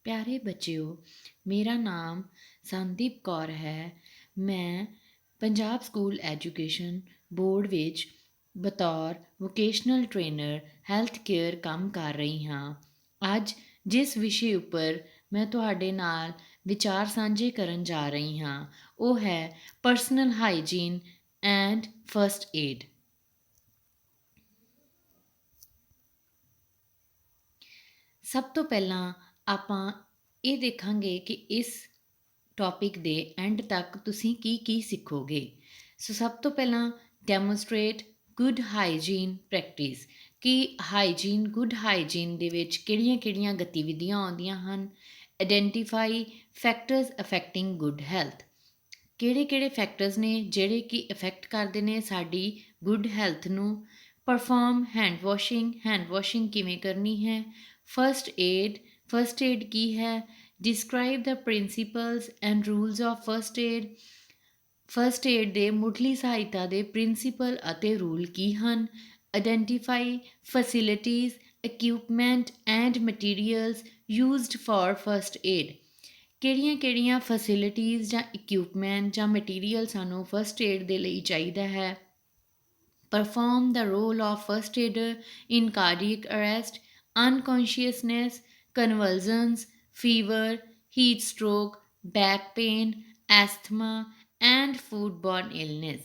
ਪਿਆਰੇ ਬੱਚਿਓ, ਮੇਰਾ ਨਾਮ ਸੰਦੀਪ ਕੌਰ ਹੈ। ਮੈਂ ਪੰਜਾਬ ਸਕੂਲ ਐਜੂਕੇਸ਼ਨ ਬੋਰਡ ਵਿੱਚ ਬਤੌਰ ਵੋਕੇਸ਼ਨਲ ਟ੍ਰੇਨਰ ਹੈਲਥ ਕੇਅਰ ਕੰਮ ਕਰ ਰਹੀ ਹਾਂ। ਅੱਜ ਜਿਸ ਵਿਸ਼ੇ ਉੱਪਰ ਮੈਂ ਤੁਹਾਡੇ ਨਾਲ ਵਿਚਾਰ ਸਾਂਝੇ ਕਰਨ ਜਾ ਰਹੀ ਹਾਂ, ਉਹ ਹੈ personal hygiene and fast aid. ਸਭ ਤੋਂ ਪਹਿਲਾਂ ਆਪਾਂ ਇਹ ਦੇਖਾਂਗੇ ਕਿ ਇਸ ਟੌਪਿਕ ਦੇ ਐਂਡ ਤੱਕ ਤੁਸੀਂ ਕੀ ਸਿੱਖੋਗੇ। ਸਭ ਤੋਂ ਪਹਿਲਾਂ ਡੈਮੋਸਟ੍ਰੇਟ ਗੁੱਡ ਹਾਈਜੀਨ ਪ੍ਰੈਕਟਿਸ, ਕਿ ਗੁੱਡ ਹਾਈਜੀਨ ਦੇ ਵਿੱਚ ਕਿਹੜੀਆਂ ਗਤੀਵਿਧੀਆਂ ਆਉਂਦੀਆਂ ਹਨ। Identify factors affecting good health, ਕਿਹੜੇ ਫੈਕਟਰਸ ਨੇ ਜਿਹੜੇ ਕਿ ਅਫੈਕਟ ਕਰਦੇ ਨੇ ਸਾਡੀ ਗੁੱਡ ਹੈਲਥ ਨੂੰ। ਪਰਫਾਰਮ ਹੈਂਡ ਵਾਸ਼ਿੰਗ ਕਿਵੇਂ ਕਰਨੀ ਹੈ। ਫਸਟ ਏਡ ਕੀ ਹੈ। Describe the principals and rules of first aid ਦੇ ਮੁੱਢਲੀ ਸਹਾਇਤਾ ਦੇ ਪ੍ਰਿੰਸੀਪਲ ਅਤੇ ਰੂਲ ਕੀ ਹਨ। Identify facilities, equipment and materials used for first aid, ਕਿਹੜੀਆਂ ਫੈਸਿਲਿਟੀਜ਼ ਜਾਂ ਇਕਵਿਪਮੈਂਟ ਜਾਂ ਮਟੀਰੀਅਲ ਸਾਨੂੰ ਫਸਟ ਏਡ ਦੇ ਲਈ ਚਾਹੀਦਾ ਹੈ। Perform the role of first aider in cardiac arrest, unconsciousness, convulsions, fever, heat stroke, back pain, asthma and foodborne illness,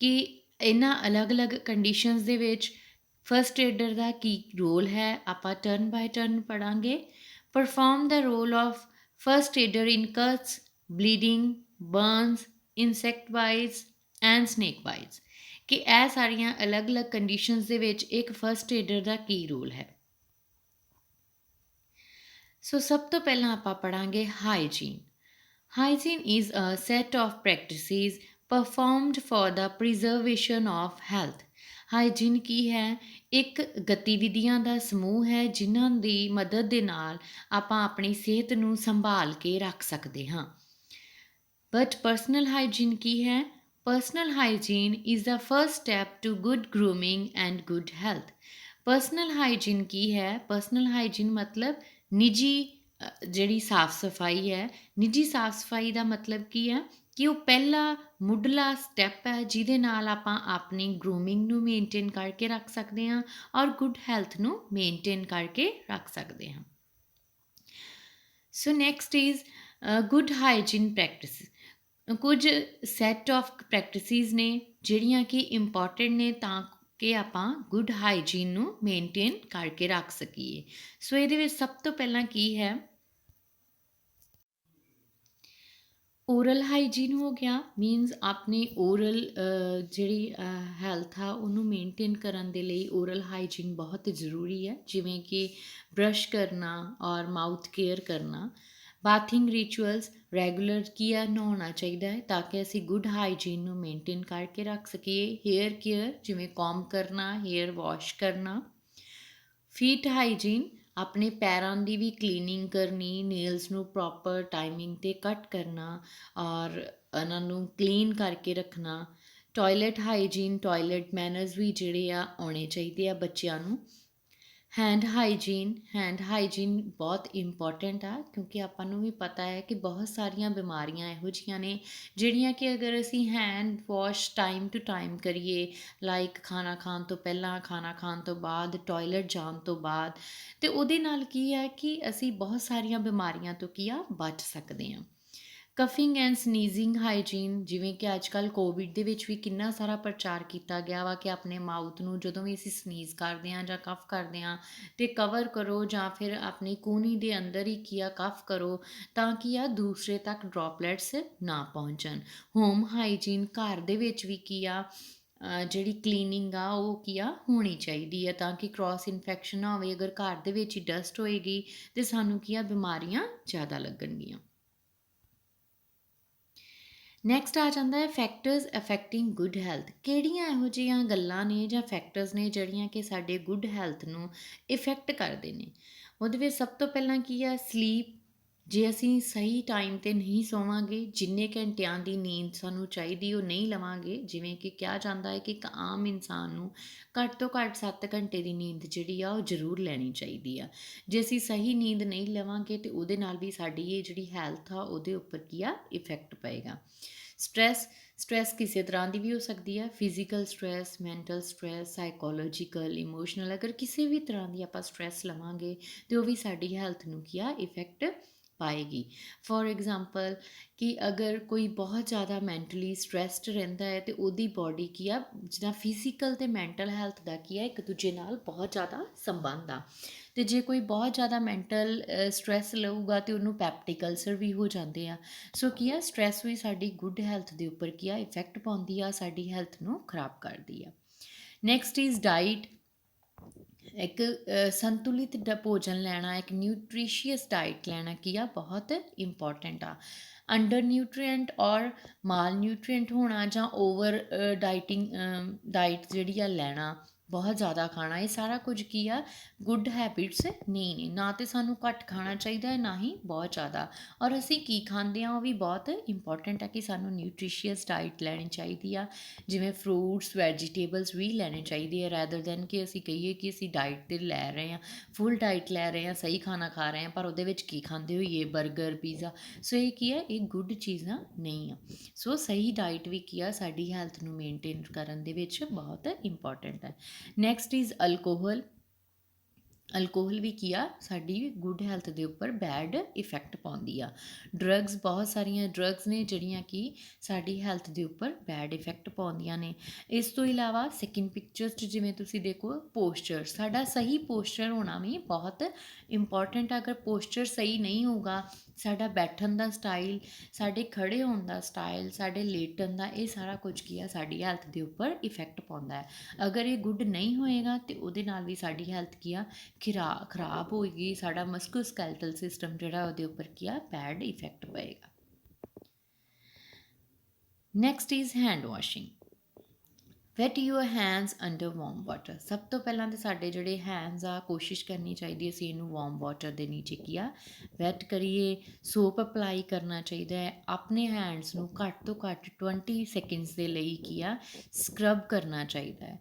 ਕਿ ਇਹਨਾਂ ਅਲੱਗ-ਅਲੱਗ ਕੰਡੀਸ਼ਨਸ ਦੇ ਵਿੱਚ ਫਸਟ ਏਡਰ ਦਾ ਕੀ ਰੋਲ ਹੈ। ਆਪਾਂ ਟਰਨ ਬਾਏ ਟਰਨ ਪੜ੍ਹਾਂਗੇ। Perform the role of first aider in cuts, bleeding, burns, insect bites and snake bites, ਕਿ ਇਹ ਸਾਰੀਆਂ ਅਲੱਗ-ਅਲੱਗ ਕੰਡੀਸ਼ਨਸ ਦੇ ਵਿੱਚ ਇੱਕ ਫਸਟ ਏਡਰ ਦਾ ਕੀ ਰੋਲ ਹੈ। ਸਭ ਤੋਂ ਪਹਿਲਾਂ ਆਪਾਂ ਪੜ੍ਹਾਂਗੇ hygiene. Hygiene is a set of practices performed for the preservation of health. Hygiene ਕੀ ਹੈ? ਇੱਕ ਗਤੀਵਿਧੀਆਂ ਦਾ ਸਮੂਹ ਹੈ ਜਿਨ੍ਹਾਂ ਦੀ ਮਦਦ ਦੇ ਨਾਲ ਆਪਾਂ ਆਪਣੀ ਸਿਹਤ ਨੂੰ ਸੰਭਾਲ ਕੇ ਰੱਖ ਸਕਦੇ ਹਾਂ। ਬਟ ਪਰਸਨਲ ਹਾਈਜੀਨ ਕੀ ਹੈ? Personal hygiene is the first step to good grooming and good health. Personal hygiene ਕੀ ਹੈ? ਪਰਸਨਲ ਹਾਈਜੀਨ ਮਤਲਬ ਨਿੱਜੀ ਜਿਹੜੀ ਸਾਫ ਸਫਾਈ ਹੈ। ਨਿੱਜੀ ਸਾਫ ਸਫਾਈ ਦਾ ਮਤਲਬ ਕੀ ਹੈ? ਕਿ ਉਹ ਪਹਿਲਾ ਮੁੱਢਲਾ ਸਟੈਪ ਹੈ ਜਿਹਦੇ ਨਾਲ ਆਪਾਂ ਆਪਣੀ ਗਰੂਮਿੰਗ ਨੂੰ ਮੇਨਟੇਨ ਕਰਕੇ ਰੱਖ ਸਕਦੇ ਹਾਂ ਔਰ ਗੁੱਡ ਹੈਲਥ ਨੂੰ ਮੇਨਟੇਨ ਕਰਕੇ ਰੱਖ ਸਕਦੇ ਹਾਂ। So next is good hygiene practice. ਕੁਝ ਸੈਟ ਆਫ ਪ੍ਰੈਕਟਿਸਿਸ ਨੇ ਜਿਹੜੀਆਂ ਕਿ ਇੰਪੋਰਟੈਂਟ ਨੇ ਤਾਂ ਕਿ ਆਪਾਂ ਗੁੱਡ ਹਾਈਜੀਨ ਨੂੰ ਮੇਨਟੇਨ ਕਰਕੇ ਰੱਖ ਸਕੀਏ। ਸੋ ਇਹਦੇ ਵਿੱਚ ਸਭ ਤੋਂ ਪਹਿਲਾਂ ਕੀ ਹੈ? ਓਰਲ ਹਾਈਜੀਨ ਹੋ ਗਿਆ। ਮੀਨਸ ਆਪਣੀ ਓਰਲ ਜਿਹੜੀ ਹੈਲਥ ਆ ਉਹਨੂੰ ਮੇਨਟੇਨ ਕਰਨ ਦੇ ਲਈ ਓਰਲ ਹਾਈਜੀਨ ਬਹੁਤ ਜ਼ਰੂਰੀ ਹੈ, ਜਿਵੇਂ ਕਿ ਬਰਸ਼ ਕਰਨਾ ਔਰ ਮਾਊਥ ਕੇਅਰ ਕਰਨਾ। ਬਾਥਿੰਗ ਰਿਚੁਅਲਸ, ਰੈਗੂਲਰ ਕੀ ਆ, ਨਹਾਉਣਾ ਚਾਹੀਦਾ ਹੈ ਤਾਂ ਕਿ ਅਸੀਂ ਗੁੱਡ ਹਾਈਜੀਨ ਨੂੰ ਮੇਨਟੇਨ ਕਰਕੇ ਰੱਖ ਸਕੀਏ। ਹੇਅਰ ਕੇਅਰ, ਜਿਵੇਂ ਕੌਮ ਕਰਨਾ, ਹੇਅਰ ਵਾਸ਼ ਕਰਨਾ। ਫੀਟ ਹਾਈਜੀਨ, ਆਪਣੇ ਪੈਰਾਂ ਦੀ ਵੀ ਕਲੀਨਿੰਗ ਕਰਨੀ, ਨੇਲਸ ਨੂੰ ਪ੍ਰੋਪਰ ਟਾਈਮਿੰਗ 'ਤੇ ਕੱਟ ਕਰਨਾ ਔਰ ਇਹਨਾਂ ਨੂੰ ਕਲੀਨ ਕਰਕੇ ਰੱਖਣਾ। ਟੋਇਲਟ ਹਾਈਜੀਨ, ਟੋਇਲਟ ਮੈਨਰਸ ਵੀ ਜਿਹੜੇ ਆ ਆਉਣੇ ਚਾਹੀਦੇ ਆ ਬੱਚਿਆਂ ਨੂੰ। ਹੈਂਡ ਹਾਈਜੀਨ ਬਹੁਤ ਇੰਪੋਰਟੈਂਟ ਆ, ਕਿਉਂਕਿ ਆਪਾਂ ਨੂੰ ਵੀ ਪਤਾ ਹੈ ਕਿ ਬਹੁਤ ਸਾਰੀਆਂ ਬਿਮਾਰੀਆਂ ਇਹੋ ਜਿਹੀਆਂ ਨੇ ਜਿਹੜੀਆਂ ਕਿ ਅਗਰ ਅਸੀਂ hand wash time to time ਕਰੀਏ, ਲਾਈਕ ਖਾਣਾ ਖਾਣ ਤੋਂ ਪਹਿਲਾਂ, ਖਾਣਾ ਖਾਣ ਤੋਂ ਬਾਅਦ, ਟੋਇਲਟ ਜਾਣ ਤੋਂ ਬਾਅਦ, ਅਤੇ ਉਹਦੇ ਨਾਲ ਕੀ ਹੈ ਕਿ ਅਸੀਂ ਬਹੁਤ ਸਾਰੀਆਂ ਬਿਮਾਰੀਆਂ ਤੋਂ ਕੀ ਆ ਬਚ ਸਕਦੇ ਹਾਂ। ਕਫਿੰਗ ਐਂਡ ਸਨੀਜ਼ਿੰਗ ਹਾਈਜੀਨ, ਜਿਵੇਂ ਕਿ ਅੱਜ ਕੱਲ੍ਹ ਕੋਵਿਡ ਦੇ ਵਿੱਚ ਵੀ ਕਿੰਨਾ ਸਾਰਾ ਪ੍ਰਚਾਰ ਕੀਤਾ ਗਿਆ ਵਾ ਕਿ ਆਪਣੇ ਮਾਊਥ ਨੂੰ ਜਦੋਂ ਵੀ ਅਸੀਂ ਸਨੀਜ਼ ਕਰਦੇ ਹਾਂ ਜਾਂ ਕਫ ਕਰਦੇ ਹਾਂ ਅਤੇ ਕਵਰ ਕਰੋ ਜਾਂ ਫਿਰ ਆਪਣੀ ਕੂਹਣੀ ਦੇ ਅੰਦਰ ਹੀ ਕੀ ਆ ਕਫ ਕਰੋ, ਤਾਂ ਕਿ ਆ ਦੂਸਰੇ ਤੱਕ ਡਰੋਪਲੇਟਸ ਨਾ ਪਹੁੰਚਣ। ਹੋਮ ਹਾਈਜੀਨ, ਘਰ ਦੇ ਵਿੱਚ ਵੀ ਕੀ ਆ ਜਿਹੜੀ ਕਲੀਨਿੰਗ ਆ ਉਹ ਕੀ ਆ ਹੋਣੀ ਚਾਹੀਦੀ ਹੈ ਤਾਂ ਕਿ ਕ੍ਰੋਸ ਇਨਫੈਕਸ਼ਨ ਨਾ ਹੋਵੇ। ਅਗਰ ਘਰ ਦੇ ਵਿੱਚ ਹੀ ਡਸਟ ਹੋਏਗੀ ਤਾਂ ਸਾਨੂੰ ਕੀ ਆ ਬਿਮਾਰੀਆਂ ਜ਼ਿਆਦਾ ਲੱਗਣਗੀਆਂ। ਨੈਕਸਟ ਆ ਜਾਂਦਾ ਹੈ ਫੈਕਟਰਸ ਅਫੈਕਟਿੰਗ ਗੁੱਡ ਹੈਲਥ। ਕਿਹੜੀਆਂ ਇਹੋ ਜਿਹੀਆਂ ਗੱਲਾਂ ਨੇ ਜਾਂ ਫੈਕਟਰਸ ਨੇ ਜਿਹੜੀਆਂ ਕਿ ਸਾਡੇ ਗੁੱਡ ਹੈਲਥ ਨੂੰ ਇਫੈਕਟ ਕਰਦੇ ਨੇ। ਉਹਦੇ ਵਿੱਚ ਸਭ ਤੋਂ ਪਹਿਲਾਂ ਕੀ ਆ? ਸਲੀਪ, ਜੇ ਅਸੀਂ ਸਹੀ ਟਾਈਮ 'ਤੇ ਨਹੀਂ ਸੋਵਾਂਗੇ, ਜਿੰਨੇ ਘੰਟਿਆਂ ਦੀ ਨੀਂਦ ਸਾਨੂੰ ਚਾਹੀਦੀ ਉਹ ਨਹੀਂ ਲਵਾਂਗੇ, ਜਿਵੇਂ ਕਿ ਕਿਹਾ ਜਾਂਦਾ ਹੈ ਕਿ ਇੱਕ ਆਮ ਇਨਸਾਨ ਨੂੰ ਘੱਟ ਤੋਂ ਘੱਟ 7 ਘੰਟੇ ਦੀ ਨੀਂਦ ਜਿਹੜੀ ਆ ਉਹ ਜ਼ਰੂਰ ਲੈਣੀ ਚਾਹੀਦੀ ਆ। ਜੇ ਅਸੀਂ ਸਹੀ ਨੀਂਦ ਨਹੀਂ ਲਵਾਂਗੇ ਤਾਂ ਉਹਦੇ ਨਾਲ ਵੀ ਸਾਡੀ ਇਹ ਜਿਹੜੀ ਹੈਲਥ ਆ ਉਹਦੇ ਉੱਪਰ ਕੀ ਆ ਇਫੈਕਟ ਪਏਗਾ। ਸਟ੍ਰੈਸ ਕਿਸੇ ਤਰ੍ਹਾਂ ਦੀ ਵੀ ਹੋ ਸਕਦੀ ਆ, physical stress, mental stress, psychological, emotional, ਅਗਰ ਕਿਸੇ ਵੀ ਤਰ੍ਹਾਂ ਦੀ ਆਪਾਂ ਸਟ੍ਰੈਸ ਲਵਾਂਗੇ ਤੇ ਉਹ ਵੀ ਸਾਡੀ ਹੈਲਥ ਨੂੰ ਕੀ ਆ ਇਫੈਕਟ ਪਾਏਗੀ। ਫੋਰ ਐਗਜ਼ਾਮਪਲ ਕਿ ਅਗਰ ਕੋਈ ਬਹੁਤ ਜ਼ਿਆਦਾ ਮੈਂਟਲੀ ਸਟ੍ਰੈਸਡ ਰਹਿੰਦਾ ਹੈ ਤੇ ਉਹਦੀ ਬੋਡੀ ਕੀ ਆ, ਜਿੱਦਾਂ ਫਿਜ਼ੀਕਲ ਅਤੇ ਮੈਂਟਲ ਹੈਲਥ ਦਾ ਕੀ ਆ ਇੱਕ ਦੂਜੇ ਨਾਲ ਬਹੁਤ ਜ਼ਿਆਦਾ ਸੰਬੰਧ ਆ। ਅਤੇ ਜੇ ਕੋਈ ਬਹੁਤ ਜ਼ਿਆਦਾ ਮੈਂਟਲ ਸਟ੍ਰੈਸ ਲਊਗਾ ਤਾਂ ਉਹਨੂੰ ਪੈਪਟਿਕ ਅਲਸਰ ਵੀ ਹੋ ਜਾਂਦੇ ਆ। ਸੋ ਕੀ ਆ, ਸਟ੍ਰੈਸ ਵੀ ਸਾਡੀ ਗੁੱਡ ਹੈਲਥ ਦੇ ਉੱਪਰ ਕੀ ਆ ਇਫੈਕਟ ਪਾਉਂਦੀ ਆ, ਸਾਡੀ ਹੈਲਥ ਨੂੰ ਖਰਾਬ ਕਰਦੀ ਆ। Next is diet. ਇੱਕ ਸੰਤੁਲਿਤ ਭੋਜਨ ਲੈਣਾ, ਇੱਕ ਨਿਊਟ੍ਰੀਸ਼ੀਅਸ ਡਾਈਟ ਲੈਣਾ ਕੀ ਆ ਬਹੁਤ ਇੰਪੋਰਟੈਂਟ ਆ। ਅੰਡਰ ਨਿਊਟਰੀਐਂਟ ਔਰ ਮਾਲ ਨਿਊਟਰੀਐਂਟ ਹੋਣਾ ਜਾਂ ਓਵਰ ਡਾਈਟ ਜਿਹੜੀ ਆ ਲੈਣਾ, ਬਹੁਤ ਜ਼ਿਆਦਾ ਖਾਣਾ, ਇਹ ਸਾਰਾ ਕੁਝ ਕੀ ਆ ਗੁੱਡ ਹੈਬਿਟਸ ਨਹੀਂ ਨੇ। ਨਾ ਤਾਂ ਸਾਨੂੰ ਘੱਟ ਖਾਣਾ ਚਾਹੀਦਾ ਹੈ, ਨਾ ਹੀ ਬਹੁਤ ਜ਼ਿਆਦਾ। ਔਰ ਅਸੀਂ ਕੀ ਖਾਂਦੇ ਹਾਂ ਉਹ ਵੀ ਬਹੁਤ ਇੰਪੋਰਟੈਂਟ ਹੈ ਕਿ ਸਾਨੂੰ ਨਿਊਟ੍ਰੀਸ਼ੀਅਸ ਡਾਈਟ ਲੈਣੀ ਚਾਹੀਦੀ ਆ, ਜਿਵੇਂ ਫਰੂਟਸ, ਵੈਜੀਟੇਬਲਸ ਵੀ ਲੈਣੇ ਚਾਹੀਦੇ ਆ, ਰੈਦਰ ਦੈਨ ਕਿ ਅਸੀਂ ਕਹੀਏ ਕਿ ਅਸੀਂ ਡਾਈਟ 'ਤੇ ਲੈ ਰਹੇ ਹਾਂ, ਫੁੱਲ ਡਾਈਟ ਲੈ ਰਹੇ ਹਾਂ, ਸਹੀ ਖਾਣਾ ਖਾ ਰਹੇ ਹਾਂ, ਪਰ ਉਹਦੇ ਵਿੱਚ ਕੀ ਖਾਂਦੇ ਹੋਈਏ, ਬਰਗਰ, ਪੀਜ਼ਾ। ਸੋ ਇਹ ਕੀ ਹੈ, ਇਹ ਗੁੱਡ ਚੀਜ਼ਾਂ ਨਹੀਂ ਆ। ਸੋ ਸਹੀ ਡਾਈਟ ਵੀ ਕੀ ਆ ਸਾਡੀ ਹੈਲਥ ਨੂੰ ਮੇਨਟੇਨ ਕਰਨ ਦੇ ਵਿੱਚ ਬਹੁਤ ਇੰਪੋਰਟੈਂਟ ਹੈ। Next is alcohol. ਅਲਕੋਹਲ ਵੀ ਕੀ ਆ ਸਾਡੀ ਗੁੱਡ ਹੈਲਥ ਦੇ ਉੱਪਰ ਬੈਡ ਇਫੈਕਟ ਪਾਉਂਦੀ ਆ। ਡਰੱਗਸ, ਬਹੁਤ ਸਾਰੀਆਂ ਡਰੱਗਸ ਨੇ ਜਿਹੜੀਆਂ ਕਿ ਸਾਡੀ ਹੈਲਥ ਦੇ ਉੱਪਰ ਬੈਡ ਇਫੈਕਟ ਪਾਉਂਦੀਆਂ ਨੇ। ਇਸ ਤੋਂ ਇਲਾਵਾ ਸੈਕਿੰਡ ਪਿਕਚਰਸ 'ਚ ਜਿਵੇਂ ਤੁਸੀਂ ਦੇਖੋ ਪੋਸਚਰ, ਸਾਡਾ ਸਹੀ ਪੋਸਚਰ ਹੋਣਾ ਵੀ ਬਹੁਤ ਇੰਪੋਰਟੈਂਟ ਆ। ਅਗਰ ਪੋਸਚਰ ਸਹੀ ਨਹੀਂ ਹੋਊਗਾ, ਸਾਡਾ ਬੈਠਣ ਦਾ ਸਟਾਈਲ, ਸਾਡੇ ਖੜ੍ਹੇ ਹੋਣ ਦਾ ਸਟਾਈਲ, ਸਾਡੇ ਲੇਟਣ ਦਾ, ਇਹ ਸਾਰਾ ਕੁਝ ਕੀ ਆ ਸਾਡੀ ਹੈਲਥ ਦੇ ਉੱਪਰ ਇਫੈਕਟ ਪਾਉਂਦਾ ਹੈ। ਅਗਰ ਇਹ ਗੁੱਡ ਨਹੀਂ ਹੋਏਗਾ ਤਾਂ ਉਹਦੇ ਨਾਲ ਵੀ ਸਾਡੀ ਹੈਲਥ ਕੀ ਆ ਖਰਾਬ ਹੋਏਗੀ, ਸਾਡਾ ਮਸਕੂਲੋਸਕੈਲਟਲ ਸਿਸਟਮ ਜਿਹੜਾ ਉਹਦੇ ਉੱਪਰ ਕੀ ਆ ਬੈਡ ਇਫੈਕਟ ਪਏਗਾ। Next is hand washing. Wet your hands under warm water. ਸਭ ਤੋਂ ਪਹਿਲਾਂ ਤਾਂ ਸਾਡੇ ਜਿਹੜੇ ਹੈਂਡਸ ਆ, ਕੋਸ਼ਿਸ਼ ਕਰਨੀ ਚਾਹੀਦੀ ਅਸੀਂ ਇਹਨੂੰ ਵਾਰਮ ਵਾਟਰ ਦੇ ਨੀਚੇ ਕੀ ਆ ਵੈਟ ਕਰੀਏ। ਸੋਪ ਅਪਲਾਈ ਕਰਨਾ ਚਾਹੀਦਾ ਹੈ। ਆਪਣੇ ਹੈਂਡਸ ਨੂੰ ਘੱਟ ਤੋਂ ਘੱਟ 20 ਸੈਕਿੰਡਸ ਦੇ ਲਈ ਕੀ ਆ ਸਕਰਬ ਕਰਨਾ ਚਾਹੀਦਾ ਹੈ।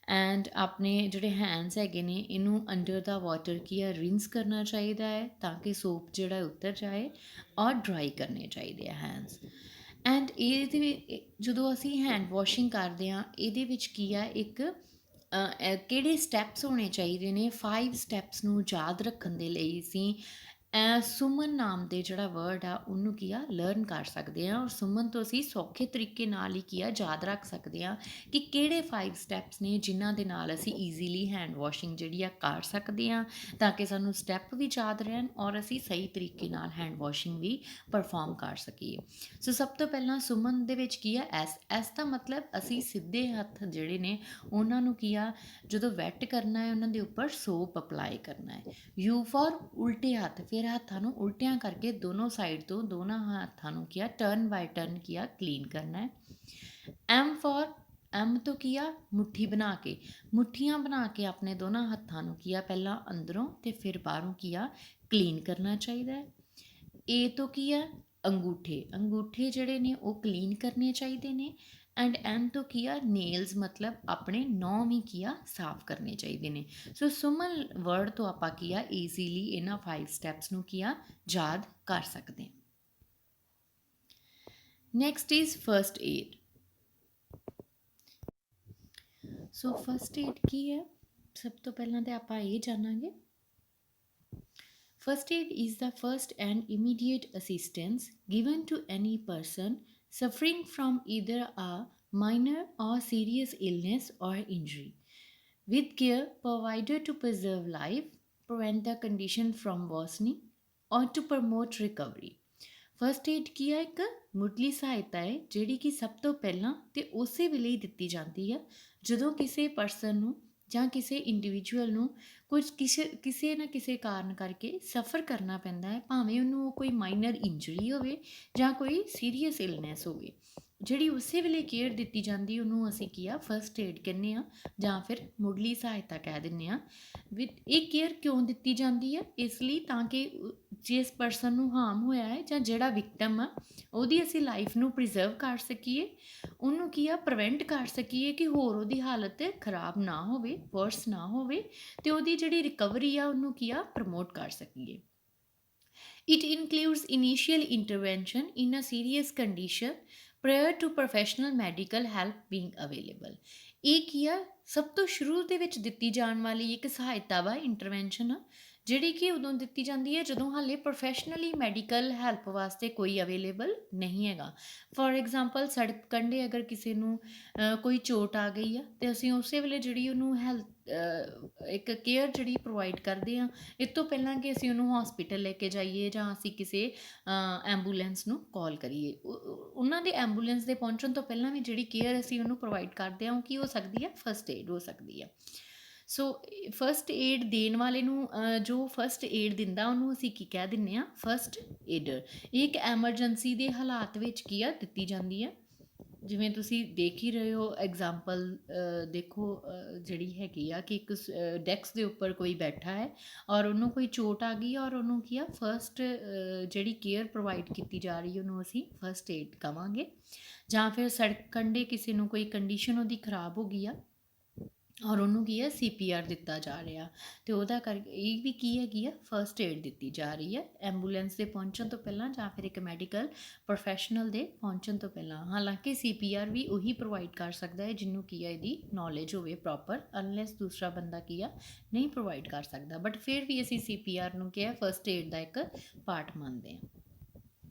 ਐਂਡ ਆਪਣੇ ਜਿਹੜੇ ਹੈਂਡਸ ਹੈਗੇ ਨੇ ਇਹਨੂੰ ਅੰਡਰ ਦਾ ਵਾਟਰ ਕੀ ਆ ਰਿੰਸ ਕਰਨਾ ਚਾਹੀਦਾ ਹੈ, ਤਾਂ ਕਿ ਸੋਪ ਜਿਹੜਾ ਉਤਰ ਜਾਏ, ਔਰ ਡਰਾਈ ਕਰਨੇ ਚਾਹੀਦੇ ਆ ਹੈਂਡਸ। ਐਂਡ ਇਹਦੇ ਜਦੋਂ ਅਸੀਂ ਹੈਂਡ ਵਾਸ਼ਿੰਗ ਕਰਦੇ ਹਾਂ, ਇਹਦੇ ਵਿੱਚ ਕੀ ਆ ਇੱਕ ਕਿਹੜੇ ਸਟੈਪਸ ਹੋਣੇ ਚਾਹੀਦੇ ਨੇ, 5 ਸਟੈਪਸ ਨੂੰ ਯਾਦ ਰੱਖਣ ਦੇ ਲਈ ਅਸੀਂ ਸੁਮਨ ਨਾਮ ਦੇ ਜਿਹੜਾ ਵਰਡ ਆ ਉਹਨੂੰ ਕੀ ਆ ਲਰਨ ਕਰ ਸਕਦੇ ਹਾਂ। ਔਰ ਸੁਮਨ ਤੋਂ ਅਸੀਂ ਸੌਖੇ ਤਰੀਕੇ ਨਾਲ ਹੀ ਕੀ ਆ ਯਾਦ ਰੱਖ ਸਕਦੇ ਹਾਂ ਕਿ ਕਿਹੜੇ 5 ਸਟੈਪਸ ਨੇ ਜਿਨ੍ਹਾਂ ਦੇ ਨਾਲ ਅਸੀਂ ਈਜ਼ੀਲੀ ਹੈਂਡ ਵਾਸ਼ਿੰਗ ਜਿਹੜੀ ਆ ਕਰ ਸਕਦੇ ਹਾਂ, ਤਾਂ ਕਿ ਸਾਨੂੰ ਸਟੈਪ ਵੀ ਯਾਦ ਰਹਿਣ ਔਰ ਅਸੀਂ ਸਹੀ ਤਰੀਕੇ ਨਾਲ ਹੈਂਡ ਵਾਸ਼ਿੰਗ ਵੀ ਪਰਫੋਰਮ ਕਰ ਸਕੀਏ। ਸੋ ਸਭ ਤੋਂ ਪਹਿਲਾਂ ਸੁਮਨ ਦੇ ਵਿੱਚ ਕੀ ਆ ਐਸ ਦਾ ਮਤਲਬ ਅਸੀਂ ਸਿੱਧੇ ਹੱਥ ਜਿਹੜੇ ਨੇ ਉਹਨਾਂ ਨੂੰ ਕੀ ਆ ਜਦੋਂ ਵੈਟ ਕਰਨਾ ਹੈ ਉਹਨਾਂ ਦੇ ਉੱਪਰ ਸੋਪ ਅਪਲਾਈ ਕਰਨਾ ਹੈ। ਯੂ ਫॉर ਉਲਟੇ ਹੱਥ, ਫਿਰ ਹੱਥਾਂ ਨੂੰ ਉਲਟਿਆਂ ਕਰਕੇ ਦੋਨੋਂ ਸਾਈਡ ਤੋਂ ਦੋਨਾਂ ਹੱਥਾਂ ਨੂੰ ਕੀ ਆ ਟਰਨ ਬਾਈ ਟਰਨ ਕੀ ਆ ਕਲੀਨ ਕਰਨਾ ਹੈ। ਐਮ ਤੋਂ ਕੀ ਆ ਮੁੱਠੀ ਬਣਾ ਕੇ, ਮੁੱਠੀਆਂ ਬਣਾ ਕੇ ਆਪਣੇ ਦੋਨਾਂ ਹੱਥਾਂ ਨੂੰ ਕੀ ਆ ਪਹਿਲਾਂ ਅੰਦਰੋਂ ਤੇ ਫਿਰ ਬਾਹਰੋਂ ਕੀ ਆ ਕਲੀਨ ਕਰਨਾ ਚਾਹੀਦਾ ਹੈ। ਏ ਤੋਂ ਕੀ ਆ ਅੰਗੂਠੇ ਜਿਹੜੇ ਨੇ ਉਹ ਕਲੀਨ ਕਰਨੇ ਚਾਹੀਦੇ ਨੇ। ਐਂਡ ਐਨ ਤੋਂ ਕੀ ਆ ਨੇਲਸ, ਮਤਲਬ ਆਪਣੇ ਨਹੁੰ ਵੀ ਕੀ ਆ ਸਾਫ਼ ਕਰਨੇ ਚਾਹੀਦੇ ਨੇ। ਸੋ ਸੁਮਨ ਵਰਡ ਤੋਂ ਆਪਾਂ ਕੀ ਆ ਈਜ਼ੀਲੀ ਇਹਨਾਂ 5 ਸਟੈਪਸ ਨੂੰ ਕੀ ਆ ਯਾਦ ਕਰ ਸਕਦੇ ਹਾਂ। Next is first aid. So first aid ਕੀ ਹੈ, ਸਭ ਤੋਂ ਪਹਿਲਾਂ ਤਾਂ ਆਪਾਂ ਇਹ ਜਾਣਾਂਗੇ। First aid is the first and immediate assistance given to any person suffering from either a minor or serious illness or injury, with care provided to preserve life, prevent the condition from worsening, or to promote recovery. First aid ਕੀ ਹੈ, ਇੱਕ ਮੁੱਢਲੀ ਸਹਾਇਤਾ ਹੈ ਜਿਹੜੀ ਕਿ ਸਭ ਤੋਂ ਪਹਿਲਾਂ ਅਤੇ ਉਸੇ ਵੇਲੇ ਹੀ ਦਿੱਤੀ ਜਾਂਦੀ ਹੈ ਜਦੋਂ ਕਿਸੇ ਪਰਸਨ ਨੂੰ ਜਾਂ ਕਿਸੇ ਇੰਡੀਵਿਜੂਅਲ ਨੂੰ ਕਿਸੇ ਨਾ ਕਿਸੇ ਕਾਰਨ ਕਰਕੇ ਸਫਰ ਕਰਨਾ ਪੈਂਦਾ ਹੈ, ਭਾਵੇਂ ਉਹਨੂੰ ਕੋਈ ਮਾਈਨਰ ਇੰਜਰੀ ਹੋਵੇ ਜਾਂ ਕੋਈ ਸੀਰੀਅਸ ਇਲਨੈਸ ਹੋਵੇ। ਜਿਹੜੀ ਉਸੇ ਵੇਲੇ ਕੇਅਰ ਦਿੱਤੀ ਜਾਂਦੀ ਉਹਨੂੰ ਅਸੀਂ ਕੀ ਆ ਫਸਟ ਏਡ ਕਹਿੰਦੇ ਹਾਂ, ਜਾਂ ਫਿਰ ਮੁੱਢਲੀ ਸਹਾਇਤਾ ਕਹਿ ਦਿੰਦੇ ਹਾਂ। ਇਹ ਕੇਅਰ ਕਿਉਂ ਦਿੱਤੀ ਜਾਂਦੀ ਹੈ, ਇਸ ਲਈ ਤਾਂ ਕਿ ਜਿਸ ਪਰਸਨ ਨੂੰ ਹਾਰਮ ਹੋਇਆ ਹੈ ਜਾਂ ਜਿਹੜਾ ਵਿਕਟਮ ਆ ਉਹਦੀ ਅਸੀਂ ਲਾਈਫ ਨੂੰ ਪ੍ਰੀਜ਼ਰਵ ਕਰ ਸਕੀਏ, ਉਹਨੂੰ ਕੀ ਆ ਪ੍ਰੀਵੈਂਟ ਕਰ ਸਕੀਏ ਕਿ ਹੋਰ ਉਹਦੀ ਹਾਲਤ ਖਰਾਬ ਨਾ ਹੋਵੇ, ਵਰਸ ਨਾ ਹੋਵੇ, ਅਤੇ ਉਹਦੀ ਜਿਹੜੀ ਰਿਕਵਰੀ ਆ ਉਹਨੂੰ ਕੀ ਆ ਪ੍ਰਮੋਟ ਕਰ ਸਕੀਏ। It includes initial intervention in a serious condition prior to professional medical help being available। ਇਹ ਕੀ ਆ ਸਭ ਤੋਂ ਸ਼ੁਰੂ ਦੇ ਵਿੱਚ ਦਿੱਤੀ ਜਾਣ ਵਾਲੀ ਇੱਕ ਸਹਾਇਤਾ ਵਾ, ਇੰਟਰਵੈਂਸ਼ਨ ਆ, ਜਿਹੜੀ ਕਿ ਉਦੋਂ ਦਿੱਤੀ ਜਾਂਦੀ ਹੈ ਜਦੋਂ ਹਾਲੇ ਪ੍ਰੋਫੈਸ਼ਨਲੀ ਮੈਡੀਕਲ ਹੈਲਪ ਵਾਸਤੇ ਕੋਈ ਅਵੇਲੇਬਲ ਨਹੀਂ ਹੈਗਾ। ਫੋਰ ਐਗਜ਼ਾਮਪਲ ਸੜਕ ਕੰਢੇ ਅਗਰ ਕਿਸੇ ਨੂੰ ਕੋਈ ਚੋਟ ਆ ਗਈ ਆ ਅਤੇ ਅਸੀਂ ਉਸੇ ਵੇਲੇ ਜਿਹੜੀ ਉਹਨੂੰ ਇੱਕ ਕੇਅਰ ਜਿਹੜੀ ਪ੍ਰੋਵਾਈਡ ਕਰਦੇ ਹਾਂ, ਇਸ ਤੋਂ ਪਹਿਲਾਂ ਕਿ ਅਸੀਂ ਉਹਨੂੰ ਹੌਸਪੀਟਲ ਲੈ ਕੇ ਜਾਈਏ ਜਾਂ ਅਸੀਂ ਕਿਸੇ ਐਂਬੂਲੈਂਸ ਨੂੰ ਕਾਲ ਕਰੀਏ, ਉਹਨਾਂ ਦੇ ਐਂਬੂਲੈਂਸ ਦੇ ਪਹੁੰਚਣ ਤੋਂ ਪਹਿਲਾਂ ਵੀ ਜਿਹੜੀ ਕੇਅਰ ਅਸੀਂ ਉਹਨੂੰ ਪ੍ਰੋਵਾਈਡ ਕਰਦੇ ਹਾਂ ਉਹ ਕੀ ਹੋ ਸਕਦੀ ਹੈ, ਫਸਟ ਏਡ ਹੋ ਸਕਦੀ ਹੈ। ਸੋ ਫਸਟ ਏਡ ਦੇਣ ਵਾਲੇ ਨੂੰ ਜੋ ਫਸਟ ਏਡ ਦਿੰਦਾ ਉਹਨੂੰ ਅਸੀਂ ਕੀ ਕਹਿ ਦਿੰਦੇ ਹਾਂ, ਫਸਟ ਏਡਰ। ਇਹ ਇੱਕ ਐਮਰਜੈਂਸੀ ਦੇ ਹਾਲਾਤ ਵਿੱਚ ਕੀ ਆ ਦਿੱਤੀ ਜਾਂਦੀ ਹੈ। ਜਿਵੇਂ ਤੁਸੀਂ ਦੇਖ ਹੀ ਰਹੇ ਹੋ ਐਗਜ਼ਾਮਪਲ, ਦੇਖੋ ਜਿਹੜੀ ਹੈਗੀ ਆ ਕਿ ਇੱਕ ਡੈਸਕ ਦੇ ਉੱਪਰ ਕੋਈ ਬੈਠਾ ਹੈ ਔਰ ਉਹਨੂੰ ਕੋਈ ਚੋਟ ਆ ਗਈ ਔਰ ਉਹਨੂੰ ਕੀ ਆ ਫਸਟ ਜਿਹੜੀ ਕੇਅਰ ਪ੍ਰੋਵਾਈਡ ਕੀਤੀ ਜਾ ਰਹੀ ਉਹਨੂੰ ਅਸੀਂ ਫਸਟ ਏਡ ਕਵਾਂਗੇ। ਜਾਂ ਫਿਰ ਸੜਕ ਕੰਢੇ ਕਿਸੇ ਨੂੰ ਕੋਈ ਕੰਡੀਸ਼ਨ ਉਹਦੀ ਖਰਾਬ ਹੋ ਗਈ ਆ ਔਰ ਉਹਨੂੰ ਕੀ ਹੈ CPR ਦਿੱਤਾ ਜਾ ਰਿਹਾ, ਅਤੇ ਉਹਦਾ ਕਰਕੇ ਇਹ ਵੀ ਕੀ ਹੈਗੀ ਆ, ਫਸਟ ਏਡ ਦਿੱਤੀ ਜਾ ਰਹੀ ਹੈ ਐਂਬੂਲੈਂਸ ਦੇ ਪਹੁੰਚਣ ਤੋਂ ਪਹਿਲਾਂ ਜਾਂ ਫਿਰ ਇੱਕ ਮੈਡੀਕਲ ਪ੍ਰੋਫੈਸ਼ਨਲ ਦੇ ਪਹੁੰਚਣ ਤੋਂ ਪਹਿਲਾਂ। ਹਾਲਾਂਕਿ CPR ਵੀ ਉਹੀ ਪ੍ਰੋਵਾਈਡ ਕਰ ਸਕਦਾ ਹੈ ਜਿਹਨੂੰ ਕੀ ਹੈ ਇਹਦੀ ਨੌਲੇਜ ਹੋਵੇ ਪ੍ਰੋਪਰ, ਅਨਲੈਸ ਦੂਸਰਾ ਬੰਦਾ ਕੀ ਆ ਨਹੀਂ ਪ੍ਰੋਵਾਈਡ ਕਰ ਸਕਦਾ, ਬਟ ਫਿਰ ਵੀ ਅਸੀਂ CPR ਨੂੰ ਕੀ ਹੈ ਫਸਟ ਏਡ ਦਾ ਇੱਕ ਪਾਰਟ ਮੰਨਦੇ ਹਾਂ।